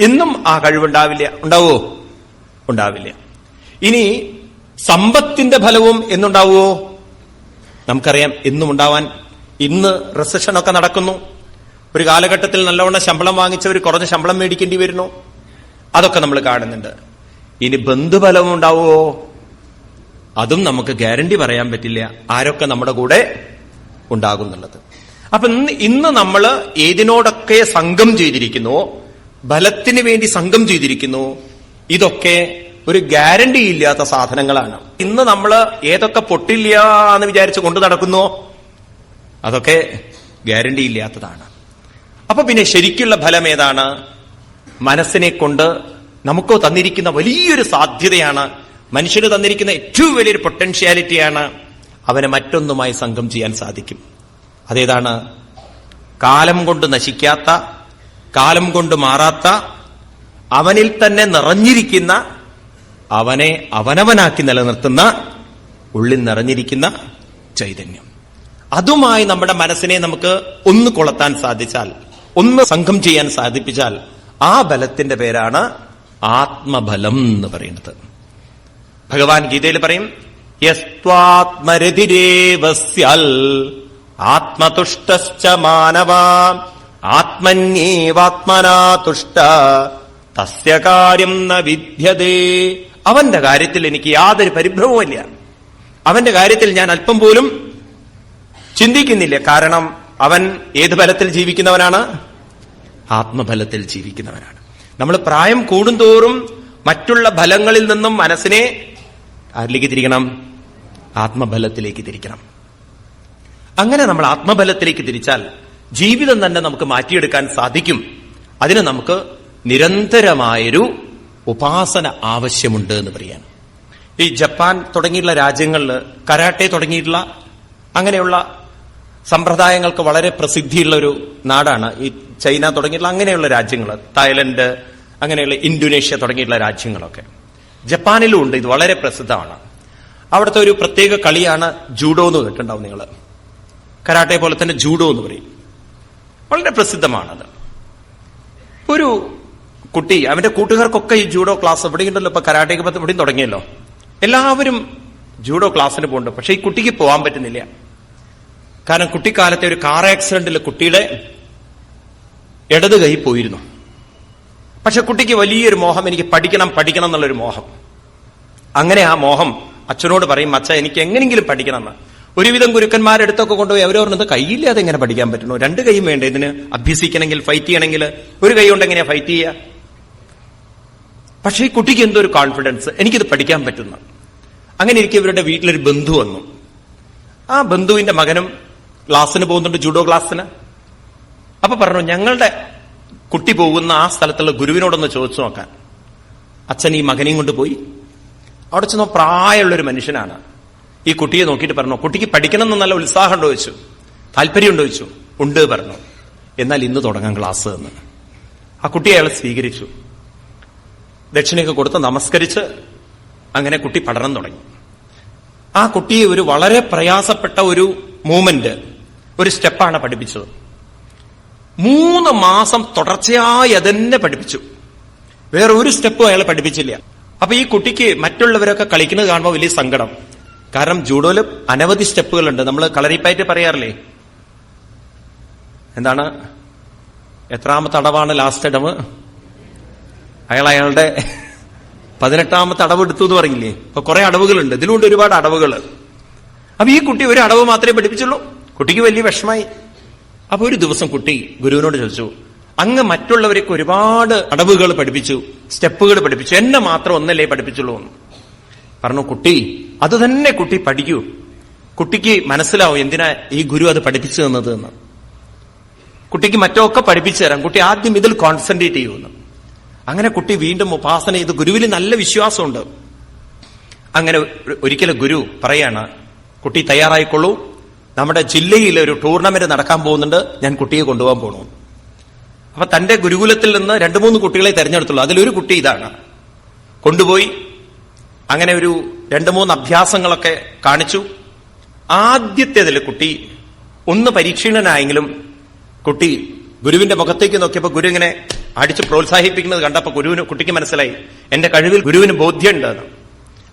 എന്നും ആ കഴിവുണ്ടാവില്ല. ഉണ്ടാവോ? ഉണ്ടാവില്ല. ഇനി സമ്പത്തിന്റെ ഫലവും എന്നുണ്ടാവുമോ? നമുക്കറിയാം എന്നും ഉണ്ടാവാൻ. ഇന്ന് റിസഷനൊക്കെ നടക്കുന്നു. ഒരു കാലഘട്ടത്തിൽ നല്ലവണ്ണം ശമ്പളം വാങ്ങിച്ചവർ കുറഞ്ഞ ശമ്പളം മേടിക്കേണ്ടി വരുന്നു. അതൊക്കെ നമ്മൾ കാണുന്നുണ്ട്. ഇനി ബന്ധുഫലവും ഉണ്ടാവുമോ? അതും നമുക്ക് ഗ്യാരണ്ടി പറയാൻ പറ്റില്ല, ആരൊക്കെ നമ്മുടെ കൂടെ ഉണ്ടാകുന്നുള്ളത്. അപ്പൊ ഇന്ന് നമ്മൾ ഏതിനോടൊക്കെ സംഘം ചെയ്തിരിക്കുന്നു, ഫലത്തിന് വേണ്ടി സംഘം ചെയ്തിരിക്കുന്നു, ഇതൊക്കെ ഒരു ഗ്യാരണ്ടി ഇല്ലാത്ത സാധനങ്ങളാണ്. ഇന്ന് നമ്മൾ ഏതൊക്കെ പൊട്ടില്ല എന്ന് വിചാരിച്ച് കൊണ്ടു നടക്കുന്നോ അതൊക്കെ ഗ്യാരണ്ടി ഇല്ലാത്തതാണ്. അപ്പൊ പിന്നെ ശരിക്കുള്ള ഫലം ഏതാണ്? മനസ്സിനെ കൊണ്ട് നമുക്കോ തന്നിരിക്കുന്ന വലിയൊരു സാധ്യതയാണ്, മനുഷ്യന് തന്നിരിക്കുന്ന ഏറ്റവും വലിയൊരു പൊട്ടൻഷ്യാലിറ്റിയാണ്. അവനെ മറ്റൊന്നുമായി സംഘം ചെയ്യാൻ സാധിക്കും. അതേതാണ്? കാലം കൊണ്ട് നശിക്കാത്ത, കാലം കൊണ്ട് മാറാത്ത, അവനിൽ തന്നെ നിറഞ്ഞിരിക്കുന്ന, അവനെ അവനവനാക്കി നിലനിർത്തുന്ന, ഉള്ളിൽ നിറഞ്ഞിരിക്കുന്ന ചൈതന്യം. അതുമായി നമ്മുടെ മനസ്സിനെ നമുക്ക് ഒന്ന് കൊളത്താൻ സാധിച്ചാൽ, ഒന്ന് സംഘം ചെയ്യാൻ സാധിപ്പിച്ചാൽ, ആ ബലത്തിന്റെ പേരാണ് ആത്മബലം എന്ന് പറയുന്നത്. ഭഗവാൻ ഗീതയിൽ പറയും, യസ്ത്വാത്മരതിരേവസ്യാൽ ആത്മതുഷ്ടശ്ച മാനവ ആത്മന്യേവാത്മനാ തുഷ്ട തസ്യ കാര്യം ന വിദ്യതേ. അവന്റെ കാര്യത്തിൽ എനിക്ക് യാതൊരു പരിഭ്രമവുമില്ല. അവന്റെ കാര്യത്തിൽ ഞാൻ അല്പം പോലും ചിന്തിക്കുന്നില്ല. കാരണം അവൻ ഏത് ബലത്തിൽ ജീവിക്കുന്നവനാണ്? ആത്മബലത്തിൽ ജീവിക്കുന്നവനാണ്. നമ്മൾ പ്രായം കൂടുന്തോറും മറ്റുള്ള ഫലങ്ങളിൽ നിന്നും മനസ്സിനെ ആരിലേക്ക് തിരിക്കണം? ആത്മബലത്തിലേക്ക് തിരിക്കണം. അങ്ങനെ നമ്മൾ ആത്മബലത്തിലേക്ക് തിരിച്ചാൽ ജീവിതം തന്നെ നമുക്ക് മാറ്റിയെടുക്കാൻ സാധിക്കും. അതിന് നമുക്ക് നിരന്തരമായൊരു ഉപാസന ആവശ്യമുണ്ട് എന്ന് പറയാൻ. ഈ ജപ്പാൻ തുടങ്ങിയിട്ടുള്ള രാജ്യങ്ങളിൽ കരാട്ടെ തുടങ്ങിയിട്ടുള്ള അങ്ങനെയുള്ള സമ്പ്രദായങ്ങൾക്ക് വളരെ പ്രസിദ്ധിയുള്ള ഒരു നാടാണ് ഈ ചൈന തുടങ്ങിയിട്ടുള്ള അങ്ങനെയുള്ള രാജ്യങ്ങൾ, തായ്ലൻഡ്, അങ്ങനെയുള്ള ഇന്തോനേഷ്യ തുടങ്ങിയിട്ടുള്ള രാജ്യങ്ങളൊക്കെ. ജപ്പാനിലും ഉണ്ട്, ഇത് വളരെ പ്രസിദ്ധമാണ്. അവിടുത്തെ ഒരു പ്രത്യേക കളിയാണ് ജൂഡോ എന്ന് കേട്ടിട്ടുണ്ടാവും നിങ്ങൾ. കരാട്ടെ പോലെ തന്നെ ജൂഡോ എന്ന് പറയും. വളരെ പ്രസിദ്ധമാണത്. ഒരു കുട്ടി, അവന്റെ കൂട്ടുകാർക്കൊക്കെ ഈ ജൂഡോ ക്ലാസ് എവിടെയുണ്ടല്ലോ, ഇപ്പൊ കരാട്ടേക്ക് ഇവിടെയും തുടങ്ങിയല്ലോ, എല്ലാവരും ജൂഡോ ക്ലാസ്സിന് പോകുന്നുണ്ട്. പക്ഷെ ഈ കുട്ടിക്ക് പോകാൻ പറ്റുന്നില്ല. കാരണം കുട്ടിക്കാലത്തെ ഒരു കാർ ആക്സിഡന്റിൽ കുട്ടിയുടെ ഇടത് കൈ പോയിരുന്നു. പക്ഷെ കുട്ടിക്ക് വലിയൊരു മോഹം, എനിക്ക് പഠിക്കണം എന്നുള്ളൊരു മോഹം. അങ്ങനെ ആ മോഹം അച്ഛനോട് പറയും, അച്ഛ എനിക്ക് എങ്ങനെയെങ്കിലും പഠിക്കണം എന്ന്. ഒരുവിധം ഗുരുക്കന്മാരെടുത്തൊക്കെ കൊണ്ടുപോയി അവർ പറഞ്ഞത് കൈയില്ല, അതെങ്ങനെ പഠിക്കാൻ പറ്റുന്നു? രണ്ട് കൈയും വേണ്ടേ ഇതിന്? അഭ്യസിക്കണമെങ്കിൽ, ഫൈറ്റ് ചെയ്യണമെങ്കിൽ ഒരു കൈ കൊണ്ട് എങ്ങനെയാ ഫൈറ്റ് ചെയ്യുക? പക്ഷെ ഈ കുട്ടിക്ക് എന്തോ ഒരു കോൺഫിഡൻസ്, എനിക്കിത് പഠിക്കാൻ പറ്റുന്നു. അങ്ങനെ ഇരിക്കും ഇവരുടെ വീട്ടിലൊരു ബന്ധു വന്നു. ആ ബന്ധുവിന്റെ മകനും ക്ലാസ്സിന് പോകുന്നുണ്ട്, ജൂഡോ ക്ലാസ്സിന്. അപ്പൊ പറഞ്ഞു, ഞങ്ങളുടെ കുട്ടി പോകുന്ന ആ സ്ഥലത്തുള്ള ഗുരുവിനോടൊന്ന് ചോദിച്ചു നോക്കാൻ. അച്ഛൻ ഈ മകനെയും കൊണ്ട് പോയി. അവിടെ ചെന്നോ പ്രായമുള്ളൊരു മനുഷ്യനാണ്. ഈ കുട്ടിയെ നോക്കിയിട്ട് പറഞ്ഞു, കുട്ടിക്ക് പഠിക്കണമെന്ന് നല്ല ഉത്സാഹം ഉണ്ടോ ചോദിച്ചു. താല്പര്യമുണ്ടോ ചോദിച്ചു. ഉണ്ട് പറഞ്ഞു. എന്നാൽ ഇന്ന് തുടങ്ങാൻ ക്ലാസ് എന്ന്. ആ കുട്ടിയെ അയാൾ സ്വീകരിച്ചു. ദക്ഷിണയൊക്കെ കൊടുത്ത് നമസ്കരിച്ച് അങ്ങനെ കുട്ടി പഠനം തുടങ്ങി. ആ കുട്ടിയെ ഒരു വളരെ പ്രയാസപ്പെട്ട ഒരു മൂവ്മെന്റ്, ഒരു സ്റ്റെപ്പാണ് പഠിപ്പിച്ചത്. 3 മാസം തുടർച്ചയായി അതെന്നെ പഠിപ്പിച്ചു. വേറെ ഒരു സ്റ്റെപ്പും അയാൾ പഠിപ്പിച്ചില്ല. അപ്പൊ ഈ കുട്ടിക്ക് മറ്റുള്ളവരൊക്കെ കളിക്കുന്നത് കാണുമ്പോൾ വലിയ സങ്കടം. കാരണം ജൂഡോയിൽ അനവധി സ്റ്റെപ്പുകളുണ്ട്. നമ്മൾ കളരിപ്പയറ്റ് പറയാറില്ലേ, എന്താണ്, എത്രാമത്തെ അടവാണ് ലാസ്റ്റ് അടവ്? അയാളുടെ 18ാമത്തെ അടവ് എടുത്തു എന്ന് പറയില്ലേ. അപ്പൊ കുറെ അടവുകളുണ്ട്, ഇതിലുണ്ട് ഒരുപാട് അടവുകൾ. അപ്പൊ ഈ കുട്ടി ഒരു അടവ് മാത്രമേ പഠിപ്പിച്ചുള്ളൂ. കുട്ടിക്ക് വലിയ വിഷമായി. അപ്പൊ ഒരു ദിവസം കുട്ടി ഗുരുവിനോട് ചോദിച്ചു, അങ്ങ് മറ്റുള്ളവരൊക്കെ ഒരുപാട് അടവുകൾ പഠിപ്പിച്ചു, സ്റ്റെപ്പുകൾ പഠിപ്പിച്ചു, എന്നെ മാത്രം ഒന്നല്ലേ പഠിപ്പിച്ചുള്ളൂ എന്ന് പറഞ്ഞു. കുട്ടി അത് തന്നെ കുട്ടി പഠിക്കൂ, കുട്ടിക്ക് മനസ്സിലാവും എന്തിനാ ഈ ഗുരു അത് പഠിപ്പിച്ചു തന്നത് എന്ന്. കുട്ടിക്ക് മറ്റൊക്കെ പഠിപ്പിച്ചു തരാം, കുട്ടി ആദ്യം ഇതിൽ കോൺസെൻട്രേറ്റ് ചെയ്യുമെന്ന്. അങ്ങനെ കുട്ടി വീണ്ടും ഉപാസന ചെയ്ത് ഗുരുവിൽ നല്ല വിശ്വാസമുണ്ട്. അങ്ങനെ ഒരിക്കലും ഗുരു പറയാണ്, കുട്ടി തയ്യാറായിക്കൊള്ളൂ, നമ്മുടെ ജില്ലയിൽ ഒരു ടൂർണമെന്റ് നടക്കാൻ പോകുന്നുണ്ട്, ഞാൻ കുട്ടിയെ കൊണ്ടുപോകാൻ പോകണു. അപ്പൊ തന്റെ ഗുരുകുലത്തിൽ നിന്ന് 2-3 കുട്ടികളെ തെരഞ്ഞെടുത്തുള്ളൂ. അതിലൊരു കുട്ടി ഇതാണ്. കൊണ്ടുപോയി അങ്ങനെ ഒരു 2-3 അഭ്യാസങ്ങളൊക്കെ കാണിച്ചു. ആദ്യത്തേതിൽ കുട്ടി ഒന്ന് പരീക്ഷീണനായെങ്കിലും കുട്ടി ഗുരുവിന്റെ മുഖത്തേക്ക് നോക്കിയപ്പോ ഗുരു ഇങ്ങനെ അടിച്ച് പ്രോത്സാഹിപ്പിക്കുന്നത് കണ്ടപ്പോ കുട്ടിക്ക് മനസ്സിലായി എന്റെ കഴിവിൽ ഗുരുവിന് ബോധ്യമുണ്ടെന്ന്.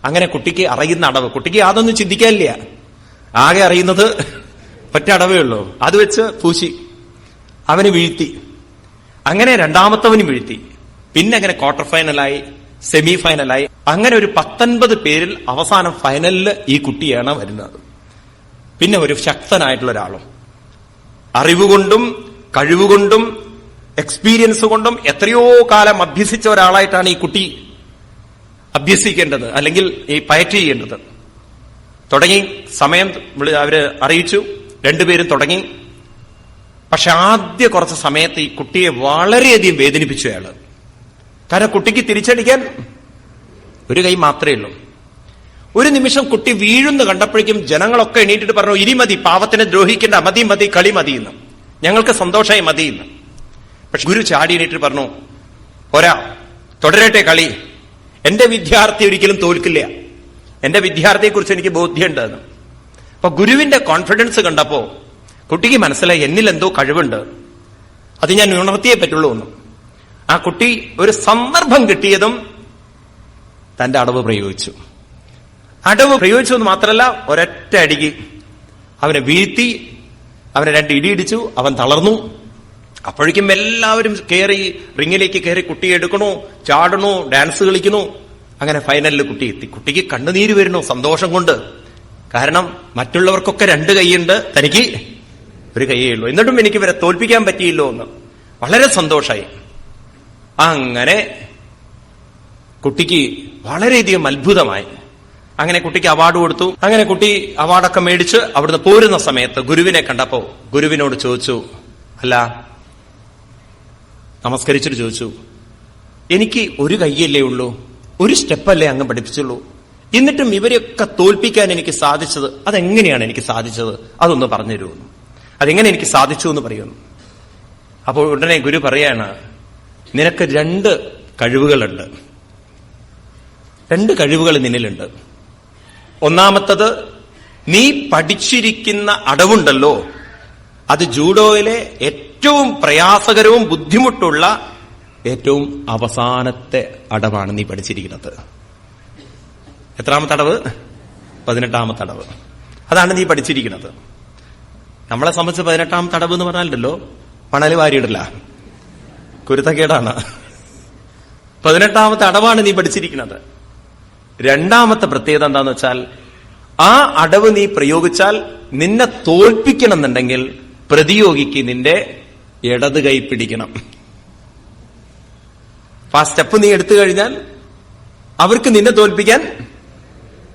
അങ്ങനെ കുട്ടിക്ക് അറിയുന്ന അടവ്, കുട്ടിക്ക് യാതൊന്നും ചിന്തിക്കാനില്ല, ആകെ അറിയുന്നത് ഒറ്റ അടവേ ഉള്ളൂ. അത് വെച്ച് പൂശി അവന് വീഴ്ത്തി. അങ്ങനെ രണ്ടാമത്തവന് വീഴ്ത്തി. പിന്നെ അങ്ങനെ ക്വാർട്ടർ ഫൈനലായി, സെമി ഫൈനലായി. അങ്ങനെ ഒരു 19 പേരിൽ അവസാനം ഫൈനലിൽ ഈ കുട്ടിയാണ് വരുന്നത്. പിന്നെ ഒരു ശക്തനായിട്ടുള്ള ഒരാളും അറിവുകൊണ്ടും കഴിവുകൊണ്ടും എക്സ്പീരിയൻസ് കൊണ്ടും എത്രയോ കാലം അഭ്യസിച്ച ഒരാളായിട്ടാണ് ഈ കുട്ടി അഭ്യസിക്കേണ്ടത്, അല്ലെങ്കിൽ ഈ പയറ്റ് ചെയ്യേണ്ടത്. തുടങ്ങി, സമയം അവര് അറിയിച്ചു, 2 പേരും തുടങ്ങി. പക്ഷെ ആദ്യ കുറച്ച് സമയത്ത് ഈ കുട്ടിയെ വളരെയധികം വേദനിപ്പിച്ചു അയാള്. കാരണം കുട്ടിക്ക് തിരിച്ചടിക്കാൻ ഒരു കൈ മാത്രമേ ഉള്ളൂ. ഒരു നിമിഷം കുട്ടി വീഴുന്ന കണ്ടപ്പോഴേക്കും ജനങ്ങളൊക്കെ എണീറ്റിട്ട് പറഞ്ഞു, ഇനി മതി, പാവത്തിനെ ദ്രോഹിക്കേണ്ട, മതി മതി, കളി മതിയെന്ന്, ഞങ്ങൾക്ക് സന്തോഷമായി മതിയെന്ന്. പക്ഷെ ഗുരു ചാടി എണീറ്റിട്ട് പറഞ്ഞു, പോരാ, തുടരട്ടെ കളി, എന്റെ വിദ്യാർത്ഥി ഒരിക്കലും തോൽക്കില്ല, എന്റെ വിദ്യാർത്ഥിയെക്കുറിച്ച് എനിക്ക് ബോധ്യമുണ്ടെന്ന്. അപ്പൊ ഗുരുവിന്റെ കോൺഫിഡൻസ് കണ്ടപ്പോ കുട്ടിക്ക് മനസ്സിലായി എന്നിൽ എന്തോ കഴിവുണ്ട്, അത് ഞാൻ ഉണർത്തിയേ പറ്റുള്ളൂ എന്ന്. ആ കുട്ടി ഒരു സന്ദർഭം കിട്ടിയതും തന്റെ അടവ് പ്രയോഗിച്ചു. അടവ് പ്രയോഗിച്ചു എന്ന് മാത്രമല്ല, ഒരൊറ്റ അടിക്ക് അവനെ വീഴ്ത്തി, അവനെ 2 ഇടിയിടിച്ചു, അവൻ തളർന്നു. അപ്പോഴേക്കും എല്ലാവരും കയറി റിങ്ങിലേക്ക് കയറി കുട്ടിയെ എടുക്കണു, ചാടണു, ഡാൻസ് കളിക്കണു. അങ്ങനെ ഫൈനലിൽ കുട്ടി എത്തി. കുട്ടിക്ക് കണ്ണുനീര് വരുന്നു സന്തോഷം കൊണ്ട്. കാരണം മറ്റുള്ളവർക്കൊക്കെ 2 കൈയുണ്ട്, തനിക്ക് ഒരു കൈയേ ഉള്ളൂ, എന്നിട്ടും എനിക്ക് ഇവരെ തോൽപ്പിക്കാൻ പറ്റിയില്ലോ എന്ന് വളരെ സന്തോഷമായി. അങ്ങനെ കുട്ടിക്ക് വളരെയധികം അത്ഭുതമായി. അങ്ങനെ കുട്ടിക്ക് അവാർഡ് കൊടുത്തു. അങ്ങനെ കുട്ടി അവാർഡൊക്കെ മേടിച്ച് അവിടുന്ന് പോരുന്ന സമയത്ത് ഗുരുവിനെ കണ്ടപ്പോ ഗുരുവിനോട് ചോദിച്ചു, അല്ല, നമസ്കരിച്ചിട്ട് ചോദിച്ചു, എനിക്ക് ഒരു കൈയല്ലേ ഉള്ളൂ, ഒരു സ്റ്റെപ്പല്ലേ അങ്ങ് പഠിപ്പിച്ചുള്ളൂ, എന്നിട്ടും ഇവരെയൊക്കെ തോൽപ്പിക്കാൻ എനിക്ക് സാധിച്ചത് അതെങ്ങനെയാണ് എനിക്ക് സാധിച്ചത്, അതൊന്ന് പറഞ്ഞു തരുമെന്നു. അതെങ്ങനെ എനിക്ക് സാധിച്ചു എന്ന് പറയുന്നു. അപ്പോൾ ഉടനെ ഗുരു പറയാണ്, നിനക്ക് 2 കഴിവുകളുണ്ട്, 2 കഴിവുകൾ നിന്നിലുണ്ട്. ഒന്നാമത്തത്, നീ പഠിച്ചിരിക്കുന്ന അടവുണ്ടല്ലോ, അത് ജൂഡോയിലെ ഏറ്റവും പ്രയാസകരവും ബുദ്ധിമുട്ടുള്ള ഏറ്റവും അവസാനത്തെ അടവാണ് നീ പഠിച്ചിരിക്കുന്നത്. എത്രാമത്തെ അടവ്? 18ാമത്തെ അടവ്. അതാണ് നീ പഠിച്ചിരിക്കുന്നത്. നമ്മളെ സംബന്ധിച്ച് 18ാമത്തെ അടവ് എന്ന് പറഞ്ഞാലുണ്ടല്ലോ, മണല് വാരിയിടില്ല, കുരുത്തക്കേടാണ്. 18ാമത്തെ അടവാണ് നീ പഠിച്ചിരിക്കുന്നത്. രണ്ടാമത്തെ പ്രത്യേകത എന്താന്ന് വെച്ചാൽ, ആ അടവ് നീ പ്രയോഗിച്ചാൽ നിന്നെ തോൽപ്പിക്കണം എന്നുണ്ടെങ്കിൽ പ്രതിയോഗിക്ക് നിന്റെ ഇടത് കൈ പിടിക്കണം. ആ സ്റ്റെപ്പ് നീ എടുത്തു കഴിഞ്ഞാൽ അവർക്ക് നിന്നെ തോൽപ്പിക്കാൻ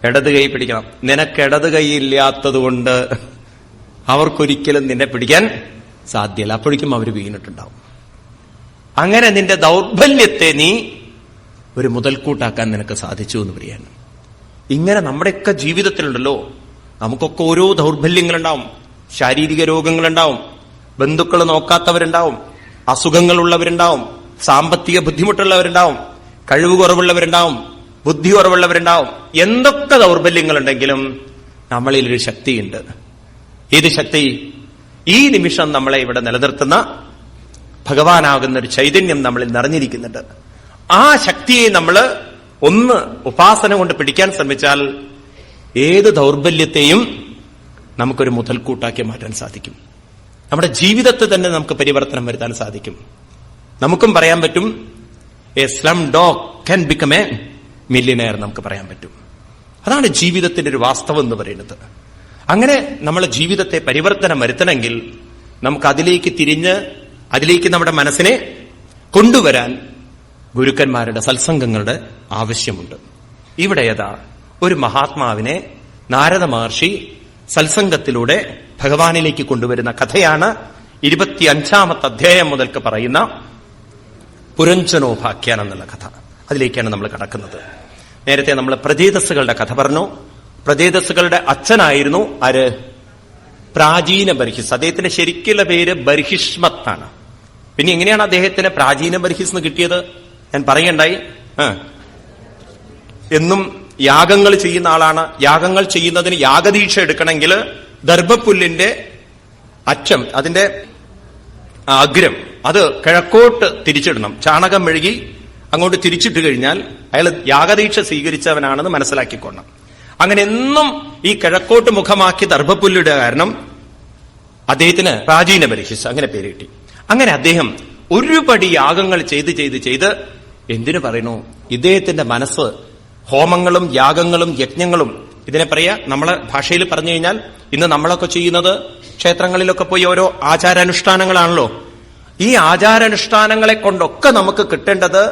ഇടത് കൈ പിടിക്കണം. നിനക്ക് ഇടത് കൈ ഇല്ലാത്തത് കൊണ്ട് അവർക്കൊരിക്കലും നിന്നെ പിടിക്കാൻ സാധ്യമല്ല. അപ്പോഴേക്കും അവർ വീണിട്ടുണ്ടാവും. അങ്ങനെ നിന്റെ ദൗർബല്യത്തെ നീ ഒരു മുതൽക്കൂട്ടാക്കാൻ നിനക്ക് സാധിച്ചു എന്ന് പറയാണ്. ഇങ്ങനെ നമ്മുടെയൊക്കെ ജീവിതത്തിലുണ്ടല്ലോ, നമുക്കൊക്കെ ഓരോ ദൗർബല്യങ്ങളുണ്ടാവും. ശാരീരിക രോഗങ്ങളുണ്ടാവും, ബന്ധുക്കൾ നോക്കാത്തവരുണ്ടാവും, അസുഖങ്ങളുള്ളവരുണ്ടാവും, സാമ്പത്തിക ബുദ്ധിമുട്ടുള്ളവരുണ്ടാവും, കഴിവ് കുറവുള്ളവരുണ്ടാവും, ബുദ്ധി കുറവുള്ളവരുണ്ടാവും. എന്തൊക്കെ ദൗർബല്യങ്ങളുണ്ടെങ്കിലും നമ്മളിൽ ഒരു ശക്തിയുണ്ട്. ഏത് ശക്തി? ഈ നിമിഷം നമ്മളെ ഇവിടെ നിലനിർത്തുന്ന ഭഗവാനാകുന്ന ഒരു ചൈതന്യം നമ്മളിൽ നിറഞ്ഞിരിക്കുന്നുണ്ട്. ആ ശക്തിയെ നമ്മൾ ഒന്ന് ഉപാസന കൊണ്ട് പിടിക്കാൻ ശ്രമിച്ചാൽ ഏത് ദൗർബല്യത്തെയും നമുക്കൊരു മുതൽക്കൂട്ടാക്കി മാറ്റാൻ സാധിക്കും. നമ്മുടെ ജീവിതത്തെ തന്നെ നമുക്ക് പരിവർത്തനം വരുത്താൻ സാധിക്കും. നമുക്കും പറയാൻ പറ്റും, a slumdog can become a millionaire നമുക്ക് പറയാൻ പറ്റും. അതാണ് ജീവിതത്തിന്റെ ഒരു വാസ്തവം എന്ന് പറയുന്നത്. അങ്ങനെ നമ്മളെ ജീവിതത്തെ പരിവർത്തനം വരുത്തണമെങ്കിൽ നമുക്ക് അതിലേക്ക് തിരിഞ്ഞ് അതിലേക്ക് നമ്മുടെ മനസ്സിനെ കൊണ്ടുവരാൻ ഗുരുക്കന്മാരുടെ സത്സംഗങ്ങളുടെ ആവശ്യമുണ്ട്. ഇവിടെ ഏതാ ഒരു മഹാത്മാവിനെ നാരദ മഹർഷി സത്സംഗത്തിലൂടെ ഭഗവാനിലേക്ക് കൊണ്ടുവരുന്ന കഥയാണ് 25ാമത്തെ അധ്യായം മുതൽക്ക് പറയുന്ന പുരഞ്ജനോപാഖ്യാനം എന്നുള്ള കഥ. അതിലേക്കാണ് നമ്മൾ കടക്കുന്നത്. നേരത്തെ നമ്മൾ പ്രചേതസ്സുകളുടെ കഥ പറഞ്ഞു. പ്രചേതസ്സുകളുടെ അച്ഛനായിരുന്നു ആര്? പ്രാചീന ബർഹിസ്. അദ്ദേഹത്തിന്റെ ശരിക്കുള്ള പേര് ബർഹിഷ്മത്താണ്. പിന്നെ എങ്ങനെയാണ് അദ്ദേഹത്തിന് പ്രാചീന ബർഹിസ് എന്ന് കിട്ടിയത്? ഞാൻ പറയണ്ടായി. എന്നും യാഗങ്ങൾ ചെയ്യുന്ന ആളാണ്. യാഗങ്ങൾ ചെയ്യുന്നതിന് യാഗദീക്ഷ എടുക്കണമെങ്കിൽ ദർഭപ്പുല്ലിന്റെ അറ്റം, അതിന്റെ അഗ്രം, അത് കിഴക്കോട്ട് തിരിച്ചിടണം. ചാണകം മെഴുകി അങ്ങോട്ട് തിരിച്ചിട്ട് കഴിഞ്ഞാൽ അയാൾ യാഗദീക്ഷ സ്വീകരിച്ചവനാണെന്ന് മനസ്സിലാക്കിക്കൊള്ളണം. അങ്ങനെ എന്നും ഈ കിഴക്കോട്ട് മുഖമാക്കി ദർഭപ്പുല്ലിടുക കാരണം അദ്ദേഹത്തിന് പ്രാചീന ബർഹിസ് അങ്ങനെ പേര് കിട്ടി. അങ്ങനെ അദ്ദേഹം ഒരുപടി യാഗങ്ങൾ ചെയ്ത് എന്തിനു പറയുന്നു, ഇദ്ദേഹത്തിന്റെ മനസ്സ് ഹോമങ്ങളും യാഗങ്ങളും യജ്ഞങ്ങളും, ഇതിനെ പറയാ നമ്മളെ ഭാഷയിൽ പറഞ്ഞു കഴിഞ്ഞാൽ ഇന്ന് നമ്മളൊക്കെ ചെയ്യുന്നത് ക്ഷേത്രങ്ങളിലൊക്കെ പോയി ഓരോ ആചാരാനുഷ്ഠാനങ്ങളാണല്ലോ. ഈ ആചാരാനുഷ്ഠാനങ്ങളെ കൊണ്ടൊക്കെ നമുക്ക് കിട്ടേണ്ടത്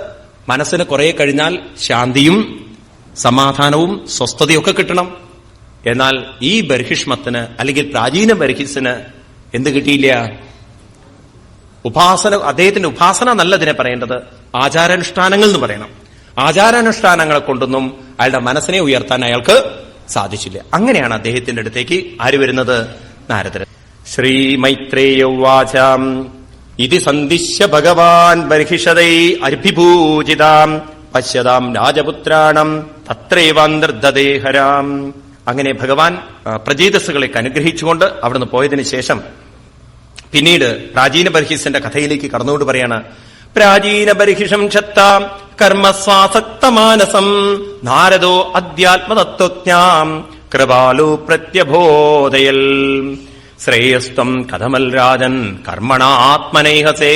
മനസ്സിന് കുറെ കഴിഞ്ഞാൽ ശാന്തിയും സമാധാനവും സ്വസ്ഥതയൊക്കെ കിട്ടണം. എന്നാൽ ഈ ബർഹിഷ്മത്തിന് അല്ലെങ്കിൽ പ്രാചീന ബർഹിസിന് എന്ത് കിട്ടിയില്ല? ഉപാസന. അദ്ദേഹത്തിന്റെ ഉപാസന നല്ലതിനെ പറയേണ്ടത് ആചാരാനുഷ്ഠാനങ്ങൾ എന്ന് പറയണം. ആചാരാനുഷ്ഠാനങ്ങളെ കൊണ്ടൊന്നും അയാളുടെ മനസ്സിനെ ഉയർത്താൻ അയാൾക്ക് സാധിച്ചില്ല. അങ്ങനെയാണ് അദ്ദേഹത്തിന്റെ അടുത്തേക്ക് ആര് വരുന്നത്? നാരദർ. ശ്രീ മൈത്രേയ ഉവാചാം ഇതി സന്ദിശ്യ ഭഗവാൻ ബർഹിഷതൈ അർഭിഭൂജിതാം പശ്യതാം രാജപുത്രാണം തത്രൈവാന്തർദദേഹരാം. അങ്ങനെ ഭഗവാൻ പ്രചേതസ്സുകളെ അനുഗ്രഹിച്ചുകൊണ്ട് അവിടുന്ന് പോയതിനു ശേഷം പിന്നീട് പ്രാചീന ബർഹിസിന്റെ കഥയിലേക്ക് കടന്നുകൊണ്ട് പറയാണ്. പ്രാചീന ബർഹിഷം ക്ഷത്താം കർമ്മസ്വാസക്തമാനസം നാരദോ അധ്യാത്മതത്വജ്ഞാം കൃപാലു പ്രത്യബോധയൽ ശ്രേയസ്ത്വം കഥമൽ രാജൻ കർമ്മണാത്മനൈഹസേ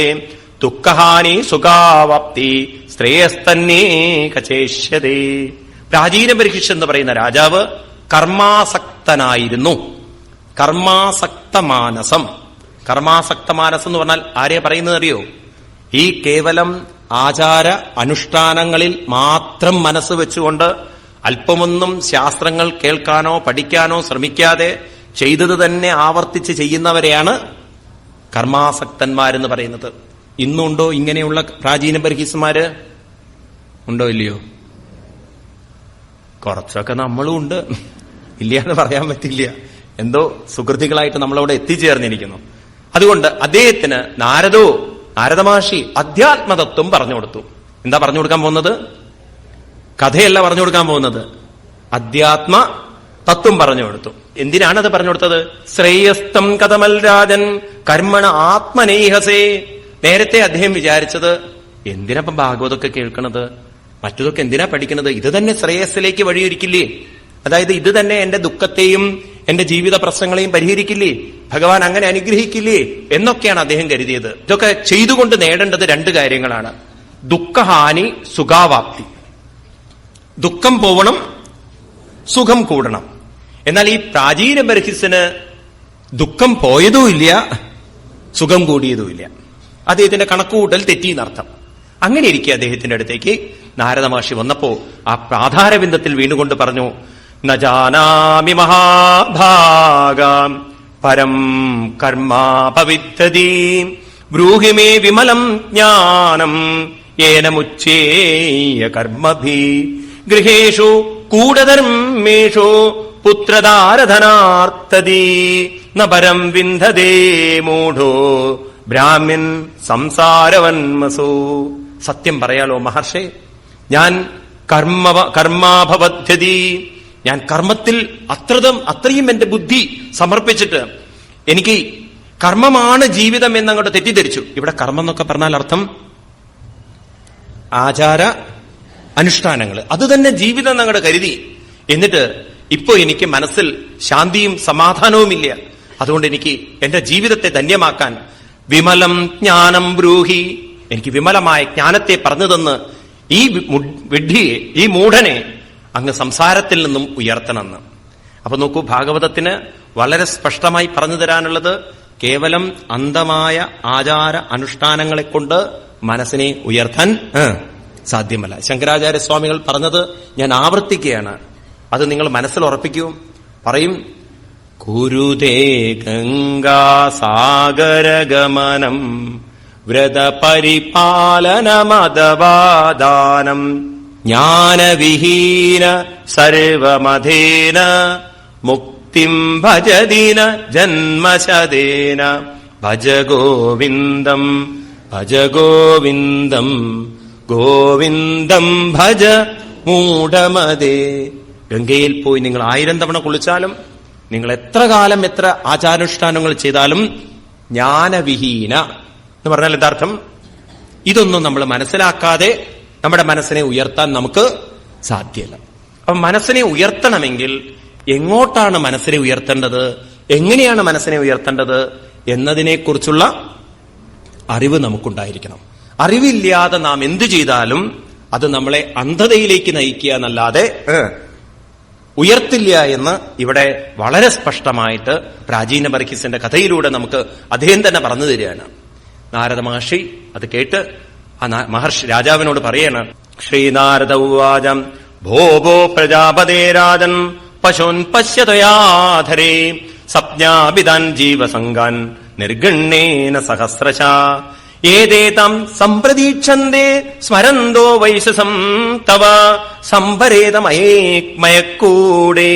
ദുഃഖഹാനി സുഖാവാപ്തി ശ്രേയസ്തന്നേകചേഷ്യതേ. പ്രാചീന ബർഹിഷ് എന്ന് പറയുന്ന രാജാവ് കർമാസക്തനായിരുന്നു. കർമാസക്തമാനസം. കർമാസക്തമാനസം എന്ന് പറഞ്ഞാൽ ആരെയാ പറയുന്നത് അറിയോ? ഈ കേവലം ആചാര അനുഷ്ഠാനങ്ങളിൽ മാത്രം മനസ്സ് വെച്ചുകൊണ്ട് അല്പമൊന്നും ശാസ്ത്രങ്ങൾ കേൾക്കാനോ പഠിക്കാനോ ശ്രമിക്കാതെ ചെയ്തത് തന്നെ ആവർത്തിച്ച് ചെയ്യുന്നവരെയാണ് കർമാസക്തന്മാരെന്ന് പറയുന്നത്. ഇന്നുണ്ടോ ഇങ്ങനെയുള്ള പ്രാചീന ബർഹിസ്മാര്? ഉണ്ടോ ഇല്ലയോ? കുറച്ചൊക്കെ നമ്മളും ഉണ്ട്, ഇല്ല എന്ന് പറയാൻ പറ്റില്ല. എന്തോ സുഹൃത്തുക്കളായിട്ട് നമ്മളവിടെ എത്തിച്ചേർന്നിരിക്കുന്നു. അതുകൊണ്ട് അദ്ദേഹത്തിന് നാരദമഹർഷി അധ്യാത്മതത്വം പറഞ്ഞു കൊടുത്തു. എന്താ പറഞ്ഞു കൊടുക്കാൻ പോകുന്നത്? കഥയല്ല പറഞ്ഞു കൊടുക്കാൻ പോകുന്നത്, അധ്യാത്മ തത്വം പറഞ്ഞു കൊടുത്തു. എന്തിനാണത് പറഞ്ഞു കൊടുത്തത്? ശ്രേയസ്തം കഥമൽ രാജൻ കർമ്മണ ആത്മനേഹസേ. നേരത്തെ അദ്ദേഹം വിചാരിച്ചത് എന്തിനപ്പം ഭാഗവതൊക്കെ കേൾക്കണത്, മറ്റതൊക്കെ എന്തിനാ പഠിക്കണത്, ഇത് തന്നെ ശ്രേയസ്സിലേക്ക് വഴിയൊരുക്കില്ലേ, അതായത് ഇത് തന്നെ എന്റെ ദുഃഖത്തെയും എന്റെ ജീവിത പ്രശ്നങ്ങളെയും പരിഹരിക്കില്ലേ, ഭഗവാൻ അങ്ങനെ അനുഗ്രഹിക്കില്ലേ എന്നൊക്കെയാണ് അദ്ദേഹം കരുതിയത്. ഇതൊക്കെ ചെയ്തുകൊണ്ട് നേടേണ്ടത് രണ്ട് കാര്യങ്ങളാണ്: ദുഃഖഹാനി സുഖാവാപ്തി. ദുഃഖം പോവണം, സുഖം കൂടണം. എന്നാൽ ഈ പ്രാചീന ബർഹിസിന് ദുഃഖം പോയതുമില്ല, സുഖം കൂടിയതുമില്ല. അദ്ദേഹത്തിന്റെ കണക്കുകൂട്ടൽ തെറ്റിയെന്നർത്ഥം. അങ്ങനെ ഇരിക്കെ അദ്ദേഹത്തിന്റെ അടുത്തേക്ക് നാരദ മഹർഷി വന്നപ്പോ ആ പ്രാധാരബിന്ദത്തിൽ വീണുകൊണ്ട് പറഞ്ഞു: ന ജാനാമി മഹാഭാഗാം പരം കർമാ പവിത്രതി ബ്രൂഹിമേ വിമലം ജ്ഞാനം ഏനമുച്ചേയ കർമ്മഭി ഗൃഹേഷു കൂടധർമ്മേഷു പുത്രധാരധനാർത്തതി നപരം വിന്ധതേ മൂഢോ ബ്രാഹ്മ്യൻ സംസാരവന്മസോ. സത്യം പറയാലോ മഹർഷേ, ഞാൻ കർമാഭവദ്ധ്യതി, ഞാൻ കർമ്മത്തിൽ അത്രയും എന്റെ ബുദ്ധി സമർപ്പിച്ചിട്ട് എനിക്ക് കർമ്മമാണ് ജീവിതം എന്നങ്ങോട്ട് തെറ്റിദ്ധരിച്ചു. ഇവിടെ കർമ്മം എന്നൊക്കെ പറഞ്ഞാൽ അർത്ഥം ആചാര അനുഷ്ഠാനങ്ങൾ, അത് തന്നെ ജീവിതം എന്നങ്ങോട്ട് കരുതി. എന്നിട്ട് ഇപ്പോ എനിക്ക് മനസ്സിൽ ശാന്തിയും സമാധാനവുമില്ല. അതുകൊണ്ട് എനിക്ക് എന്റെ ജീവിതത്തെ ധന്യമാക്കാൻ വിമലം ജ്ഞാനം ബ്രൂഹി, എനിക്ക് വിമലമായ ജ്ഞാനത്തെ പറഞ്ഞു തന്ന് ഈ വിഡ്ഢിയെ, ഈ മൂഢനെ അങ്ങ് സംസാരത്തിൽ നിന്നും ഉയർത്തണമെന്ന്. അപ്പൊ നോക്കൂ, ഭാഗവതത്തിന് വളരെ സ്പഷ്ടമായി പറഞ്ഞു തരാനുള്ളത് കേവലം അന്ധമായ ആചാര അനുഷ്ഠാനങ്ങളെ കൊണ്ട് മനസ്സിനെ ഉയർത്താൻ സാധ്യമല്ല. ശങ്കരാചാര്യസ്വാമികൾ പറഞ്ഞത് ഞാൻ ആവർത്തിക്കുകയാണ്, അത് നിങ്ങൾ മനസ്സിൽ ഉറപ്പിക്കൂ. പറയും, കുരുതേ ഗംഗാസാഗരഗമനം വ്രതപരിപാലനമദവാദാനം ജ്ഞാനവിഹീന സർവമധേന മുക്തിം ഭജതിന ജന്മശതേന ഭജ ഗോവിന്ദം ഭജ ഗോവിന്ദം ഗോവിന്ദം ഭജ മൂഢമതേ. ഗംഗയിൽ പോയി നിങ്ങൾ 1000 തവണ കുളിച്ചാലും, നിങ്ങൾ എത്ര കാലം എത്ര ആചാരാനുഷ്ഠാനങ്ങൾ ചെയ്താലും ജ്ഞാനവിഹീന എന്ന് പറഞ്ഞാൽ യഥാർത്ഥം ഇതൊന്നും നമ്മൾ മനസ്സിലാക്കാതെ നമ്മുടെ മനസ്സിനെ ഉയർത്താൻ നമുക്ക് സാധ്യമല്ല. അപ്പൊ മനസ്സിനെ ഉയർത്തണമെങ്കിൽ എങ്ങോട്ടാണ് മനസ്സിനെ ഉയർത്തേണ്ടത്, എങ്ങനെയാണ് മനസ്സിനെ ഉയർത്തേണ്ടത് എന്നതിനെക്കുറിച്ചുള്ള അറിവ് നമുക്കുണ്ടായിരിക്കണം. അറിവില്ലാതെ നാം എന്തു ചെയ്താലും അത് നമ്മളെ അന്ധതയിലേക്ക് നയിക്കുക എന്നല്ലാതെ ഉയർത്തില്ല എന്ന് ഇവിടെ വളരെ സ്പഷ്ടമായിട്ട് പ്രാചീന ബർഹിസിന്റെ കഥയിലൂടെ നമുക്ക് അദ്ദേഹം തന്നെ പറഞ്ഞു തരികയാണ്. നാരദ മഹർഷി അത് കേട്ട് ആ മഹർഷി രാജാവിനോട് പറയാണ്, ശ്രീനാരദ ഉവാചം ഭോ ഭോ പ്രജാപതേ രാജൻ പശൂൻ പശ്യതയാധരേ സപ്ഞാപിതാൻ ജീവസംഗാൻ നിർഗണ്ണേന സഹസ്രശ ഏതേതാം സംപ്രതീക്ഷന്തേ സ്മരന്തോ വൈശസം തവ സംഭരേതമയേക്മയക്കൂടെ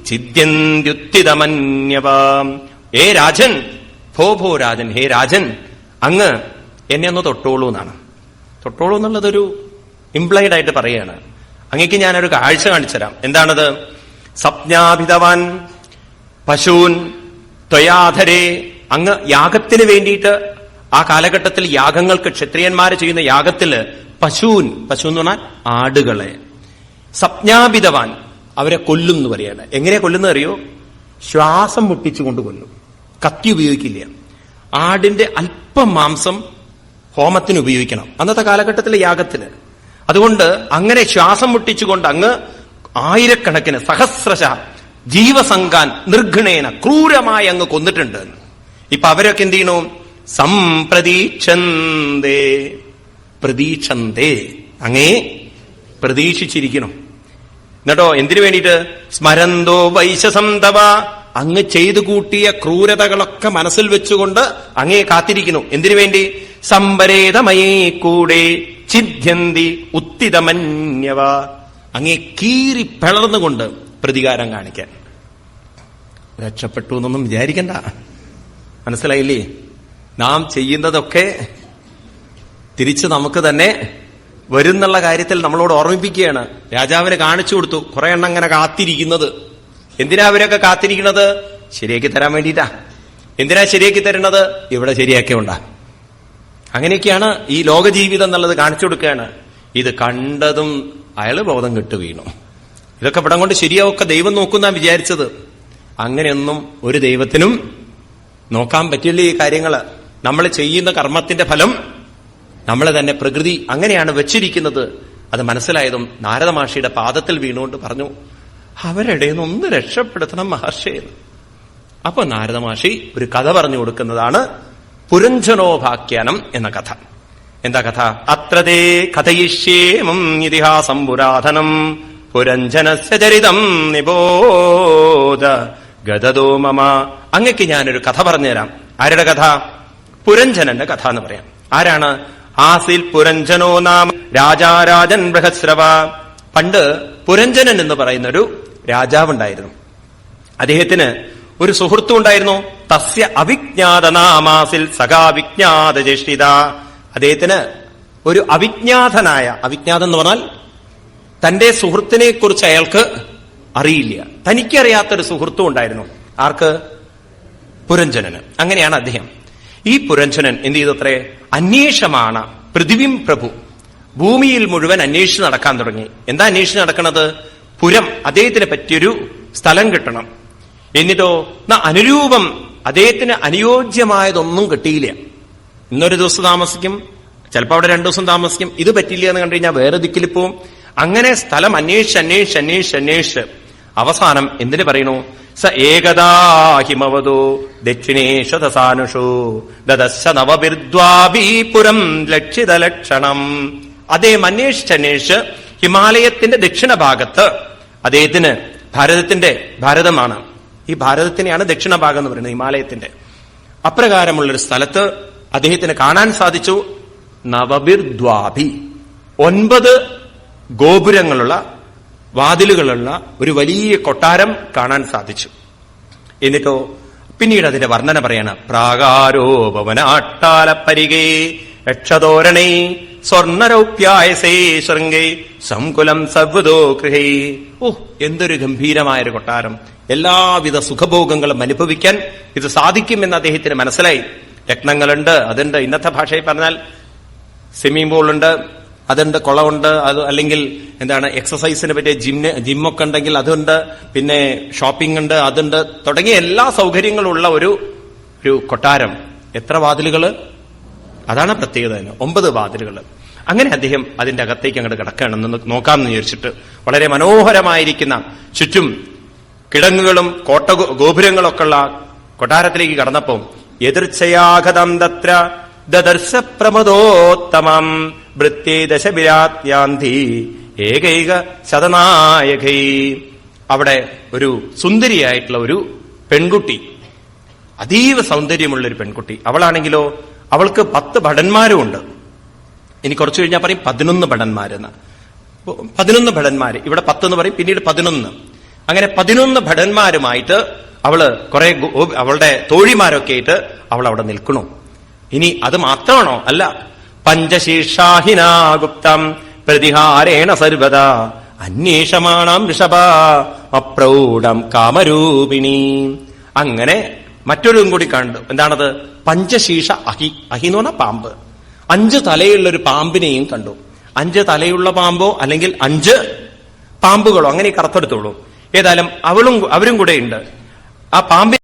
ഛിദ്യന്ത്യുത്തിതമന്യവാം. ഏ രാജൻ, ഭോ ഭോ രാജൻ, ഹേ രാജൻ, അങ്ങ് എന്നെ ഒന്ന് തൊട്ടോളൂ എന്നാണ്. തൊട്ടോളൂ എന്നുള്ളതൊരു ഇംപ്ലൈഡ് ആയിട്ട് പറയാണ്. അങ്ങേക്ക് ഞാനൊരു കാഴ്ച കാണിച്ചുതരാം. എന്താണത്? സപ്ഞാഭിതവാൻ പശൂൻ ത്വയാധരേ, അങ്ങ് യാഗത്തിന് വേണ്ടിയിട്ട് ആ കാലഘട്ടത്തിൽ യാഗങ്ങൾക്ക് ക്ഷത്രിയന്മാര് ചെയ്യുന്ന യാഗത്തില് പശൂൻ എന്ന് പറഞ്ഞാൽ ആടുകളെ, സപ്ഞാഭിതവാൻ അവരെ കൊല്ലും എന്ന് പറയാണ്. എങ്ങനെ കൊല്ലുന്ന അറിയോ? ശ്വാസം മുട്ടിച്ചുകൊണ്ട് കൊല്ലും, കത്തി ഉപയോഗിക്കില്ല. ആടിന്റെ അല്പം മാംസം ഹോമത്തിന് ഉപയോഗിക്കണം അന്നത്തെ കാലഘട്ടത്തിലെ യാഗത്തിന്. അതുകൊണ്ട് അങ്ങനെ ശ്വാസം മുട്ടിച്ചുകൊണ്ട് അങ്ങ് ആയിരക്കണക്കിന് സഹസ്രശ ജീവസംഗാൻ നിർഘണേന ക്രൂരമായി അങ്ങ് കൊന്നിട്ടുണ്ട്. ഇപ്പൊ അവരൊക്കെ എന്ത് ചെയ്യണു? സംപ്രതീക്ഷന്തേ, പ്രതീക്ഷന്തേ, അങ്ങേ പ്രതീക്ഷിച്ചിരിക്കണം. എന്നിട്ടോ എന്തിനു വേണ്ടിയിട്ട്? സ്മരന്തോ വൈശസം തവ, അങ്ങ് ചെയ്തു കൂട്ടിയ ക്രൂരതകളൊക്കെ മനസ്സിൽ വെച്ചുകൊണ്ട് അങ്ങേ കാത്തിരിക്കുന്നു. എന്തിനു വേണ്ടി? സംഭരേതമയേ കൂടെ ഛിദ്യന്തി ഉത്തിതമന്യവ, അങ്ങേ കീറി പിളർന്നുകൊണ്ട് പ്രതികാരം കാണിക്കാൻ. രക്ഷപ്പെട്ടു എന്നൊന്നും വിചാരിക്കണ്ട, മനസ്സിലായില്ലേ? നാം ചെയ്യുന്നതൊക്കെ തിരിച്ച് നമുക്ക് തന്നെ വരുന്നുള്ള കാര്യത്തിൽ നമ്മളോട് ഓർമ്മിപ്പിക്കുകയാണ്. രാജാവിന് കാണിച്ചു കൊടുത്തു കുറെ എണ്ണം അങ്ങനെ കാത്തിരിക്കുന്നത്. എന്തിനാ അവരൊക്കെ കാത്തിരിക്കുന്നത്? ശരിയാക്കി തരാൻ വേണ്ടിയിട്ടാ. എന്തിനാ ശരിയാക്കി തരുന്നത്? ഇവിടെ ശരിയാക്കിയോണ്ടാ. അങ്ങനെയൊക്കെയാണ് ഈ ലോകജീവിതം എന്നുള്ളത് കാണിച്ചു കൊടുക്കുകയാണ്. ഇത് കണ്ടതും അയാള് ബോധം കെട്ടു വീണു. ഇതൊക്കെ ഇവിടം കൊണ്ട് ശരിയാവൊക്കെ ദൈവം നോക്കുന്ന വിചാരിച്ചത്. അങ്ങനെയൊന്നും ഒരു ദൈവത്തിനും നോക്കാൻ പറ്റില്ല. ഈ കാര്യങ്ങള് നമ്മൾ ചെയ്യുന്ന കർമ്മത്തിന്റെ ഫലം നമ്മൾ തന്നെ പ്രകൃതി അങ്ങനെയാണ് വെച്ചിരിക്കുന്നത്. അത് മനസ്സിലായതും നാരദ മഹർഷിയുടെ പാദത്തിൽ വീണുകൊണ്ട് പറഞ്ഞു, അവരുടെ ഒന്ന് രക്ഷപ്പെടുത്തണം മഹർഷി. അപ്പൊ നാരദ മഹർഷി ഒരു കഥ പറഞ്ഞു കൊടുക്കുന്നതാണ് പുരഞ്ജനോപാഖ്യാനം എന്ന കഥ. എന്താ കഥ? അത്രതേ കഥയിഷ്യേമം ഇതിഹാസം പുരാതനം പുരഞ്ജനസ്യ ചരിതം നിബോധ ഗതദോ മമ. അങ്ങക്ക് ഞാനൊരു കഥ പറഞ്ഞുതരാം. ആരുടെ കഥ? പുരഞ്ജനന്റെ കഥ എന്ന് പറയാം. ആരാണ്? ആസിൽ പുരഞ്ജനോ നാമ രാജാരാജൻ ബൃഹസ്രവ. പണ്ട് പുരഞ്ജനൻ എന്ന് പറയുന്നൊരു രാജാവുണ്ടായിരുന്നു. അദ്ദേഹത്തിന് ഒരു സുഹൃത്തും ഉണ്ടായിരുന്നു. തസ്യ അവിജ്ഞാതനാമാസിൽ സഖാ വിജ്ഞാത ജ്യേഷ്ഠിത. അദ്ദേഹത്തിന് ഒരു അവിജ്ഞാതം എന്ന് പറഞ്ഞാൽ തന്റെ സുഹൃത്തിനെ കുറിച്ച് അയാൾക്ക് അറിയില്ല. തനിക്കറിയാത്തൊരു സുഹൃത്തും ഉണ്ടായിരുന്നു. ആർക്ക്? പുരഞ്ജനന്. അങ്ങനെയാണ് അദ്ദേഹം. ഈ പുരഞ്ജനൻ എന്ത് ചെയ്തത്രേ? അന്വേഷമാണ് പൃഥിവിം പ്രഭു. ഭൂമിയിൽ മുഴുവൻ അന്വേഷിച്ച് നടക്കാൻ തുടങ്ങി. എന്താ അന്വേഷിച്ച് നടക്കുന്നത്? പുരം, അദ്ദേഹത്തിന് പറ്റിയൊരു സ്ഥലം കിട്ടണം. എന്നിട്ടോ അനുരൂപം, അദ്ദേഹത്തിന് അനുയോജ്യമായതൊന്നും കിട്ടിയില്ല. ഇന്നൊരു ദിവസം താമസിക്കും, ചിലപ്പോൾ അവിടെ 2 ദിവസം താമസിക്കും. ഇത് പറ്റില്ല എന്ന് കണ്ടു കഴിഞ്ഞാൽ വേറെ ദിക്കിൽ പോവും. അങ്ങനെ സ്ഥലം അന്വേഷിച്ച് അവസാനം എന്തിനു പറയണു? സ ഏകദാഹിമവതോ ദക്ഷിണേഷു ദസാനുഷു ദദശ നവബിർദ്വാപീപുരം ലക്ഷിത ലക്ഷണം. അദ്ദേഹം അന്വേഷിച്ച് ഹിമാലയത്തിന്റെ ദക്ഷിണ ഭാഗത്ത്, അദ്ദേഹത്തിന് ഭാരതമാണ്, ഈ ഭാരതത്തിനെയാണ് ദക്ഷിണ ഭാഗം എന്ന് പറയുന്നത്, ഹിമാലയത്തിന്റെ അപ്രകാരമുള്ളൊരു സ്ഥലത്ത് അദ്ദേഹത്തിന് കാണാൻ സാധിച്ചു. നവബിർദ്വാപി, 9 ഗോപുരങ്ങളുള്ള, വാതിലുകളുള്ള ഒരു വലിയ കൊട്ടാരം കാണാൻ സാധിച്ചു. എന്നിട്ടോ പിന്നീട് അതിന്റെ വർണ്ണന പറയാണ്. പ്രാകാരോ ഭവനാട്ടാലപ്പരികേ രക്ഷതോരണേ സ്വർണരൗപ്യായസേ ശൃംഗേ സംകുലം സർവ്വതോ ഗൃഹേ. എന്തൊരു ഗംഭീരമായൊരു കൊട്ടാരം! എല്ലാവിധ സുഖഭോഗങ്ങളും അനുഭവിക്കാൻ ഇത് സാധിക്കുമെന്ന് അദ്ദേഹത്തിന് മനസ്സിലായി. രത്നങ്ങളുണ്ട്, അതുണ്ട്. ഇന്നത്തെ ഭാഷയിൽ പറഞ്ഞാൽ സ്വിമ്മിംഗ് പൂളുണ്ട്, അതുണ്ട്, കുളമുണ്ട്, അത് അല്ലെങ്കിൽ എന്താണ് എക്സസൈസിന് പറ്റിയ ജിമ്മൊക്കെ ഉണ്ടെങ്കിൽ അതുണ്ട്, പിന്നെ ഷോപ്പിംഗ് ഉണ്ട്, അതുണ്ട്, തുടങ്ങിയ എല്ലാ സൗകര്യങ്ങളുള്ള ഒരു കൊട്ടാരം. എത്ര വാതിലുകള്! അതാണ് പ്രത്യേകത. 9 വാതിലുകൾ. അങ്ങനെ അദ്ദേഹം അതിന്റെ അകത്തേക്ക് അങ്ങോട്ട് കിടക്കുകയാണെന്ന് നോക്കാമെന്ന് വിചാരിച്ചിട്ട് വളരെ മനോഹരമായിരിക്കുന്ന ചുറ്റും കിടങ്ങുകളും ഗോപുരങ്ങളൊക്കെ ഉള്ള കൊട്ടാരത്തിലേക്ക് കടന്നപ്പോ എതിർച്ചയാഗതം തത്ര ദദർശ പ്രമദോത്തമം വൃത്തേ ദശവിരാത്യാന്തി ഏകൈക ശതനായകൈ. അവിടെ ഒരു സുന്ദരിയായിട്ടുള്ള ഒരു പെൺകുട്ടി, അതീവ സൗന്ദര്യമുള്ളൊരു പെൺകുട്ടി. അവളാണെങ്കിലോ അവൾക്ക് 10 ഭടന്മാരുമുണ്ട്. ഇനി കുറച്ചു കഴിഞ്ഞാൽ പറയും 11 ഭടന്മാരെന്ന്. 11 ഭടന്മാര്, ഇവിടെ 10 എന്ന് പറയും, പിന്നീട് 11. അങ്ങനെ 11 ഭടന്മാരുമായിട്ട് അവള് കുറെ അവളുടെ തോഴിമാരൊക്കെ ആയിട്ട് അവൾ അവിടെ നിൽക്കണു. ഇനി അത് മാത്രമാണോ? അല്ല. പഞ്ചശീർഷാഹിനാഗുപ്തം പ്രതിഹാരേണ സർവദ അന്വേഷമാണം ഋഷഭ അപ്രൗഢം കാമരൂപിണി. അങ്ങനെ മറ്റൊരും കൂടി കണ്ടു. എന്താണത്? പഞ്ചശീർഷ അഹി. അഹി എന്ന് പറഞ്ഞ പാമ്പ്. 5 തലയുള്ളൊരു പാമ്പിനെയും കണ്ടു. 5 തലയുള്ള പാമ്പോ അല്ലെങ്കിൽ 5 പാമ്പുകളോ, അങ്ങനെ കറുത്തെടുത്തോളൂ. ഏതായാലും അവരും കൂടെ ഉണ്ട്. ആ പാമ്പിനെ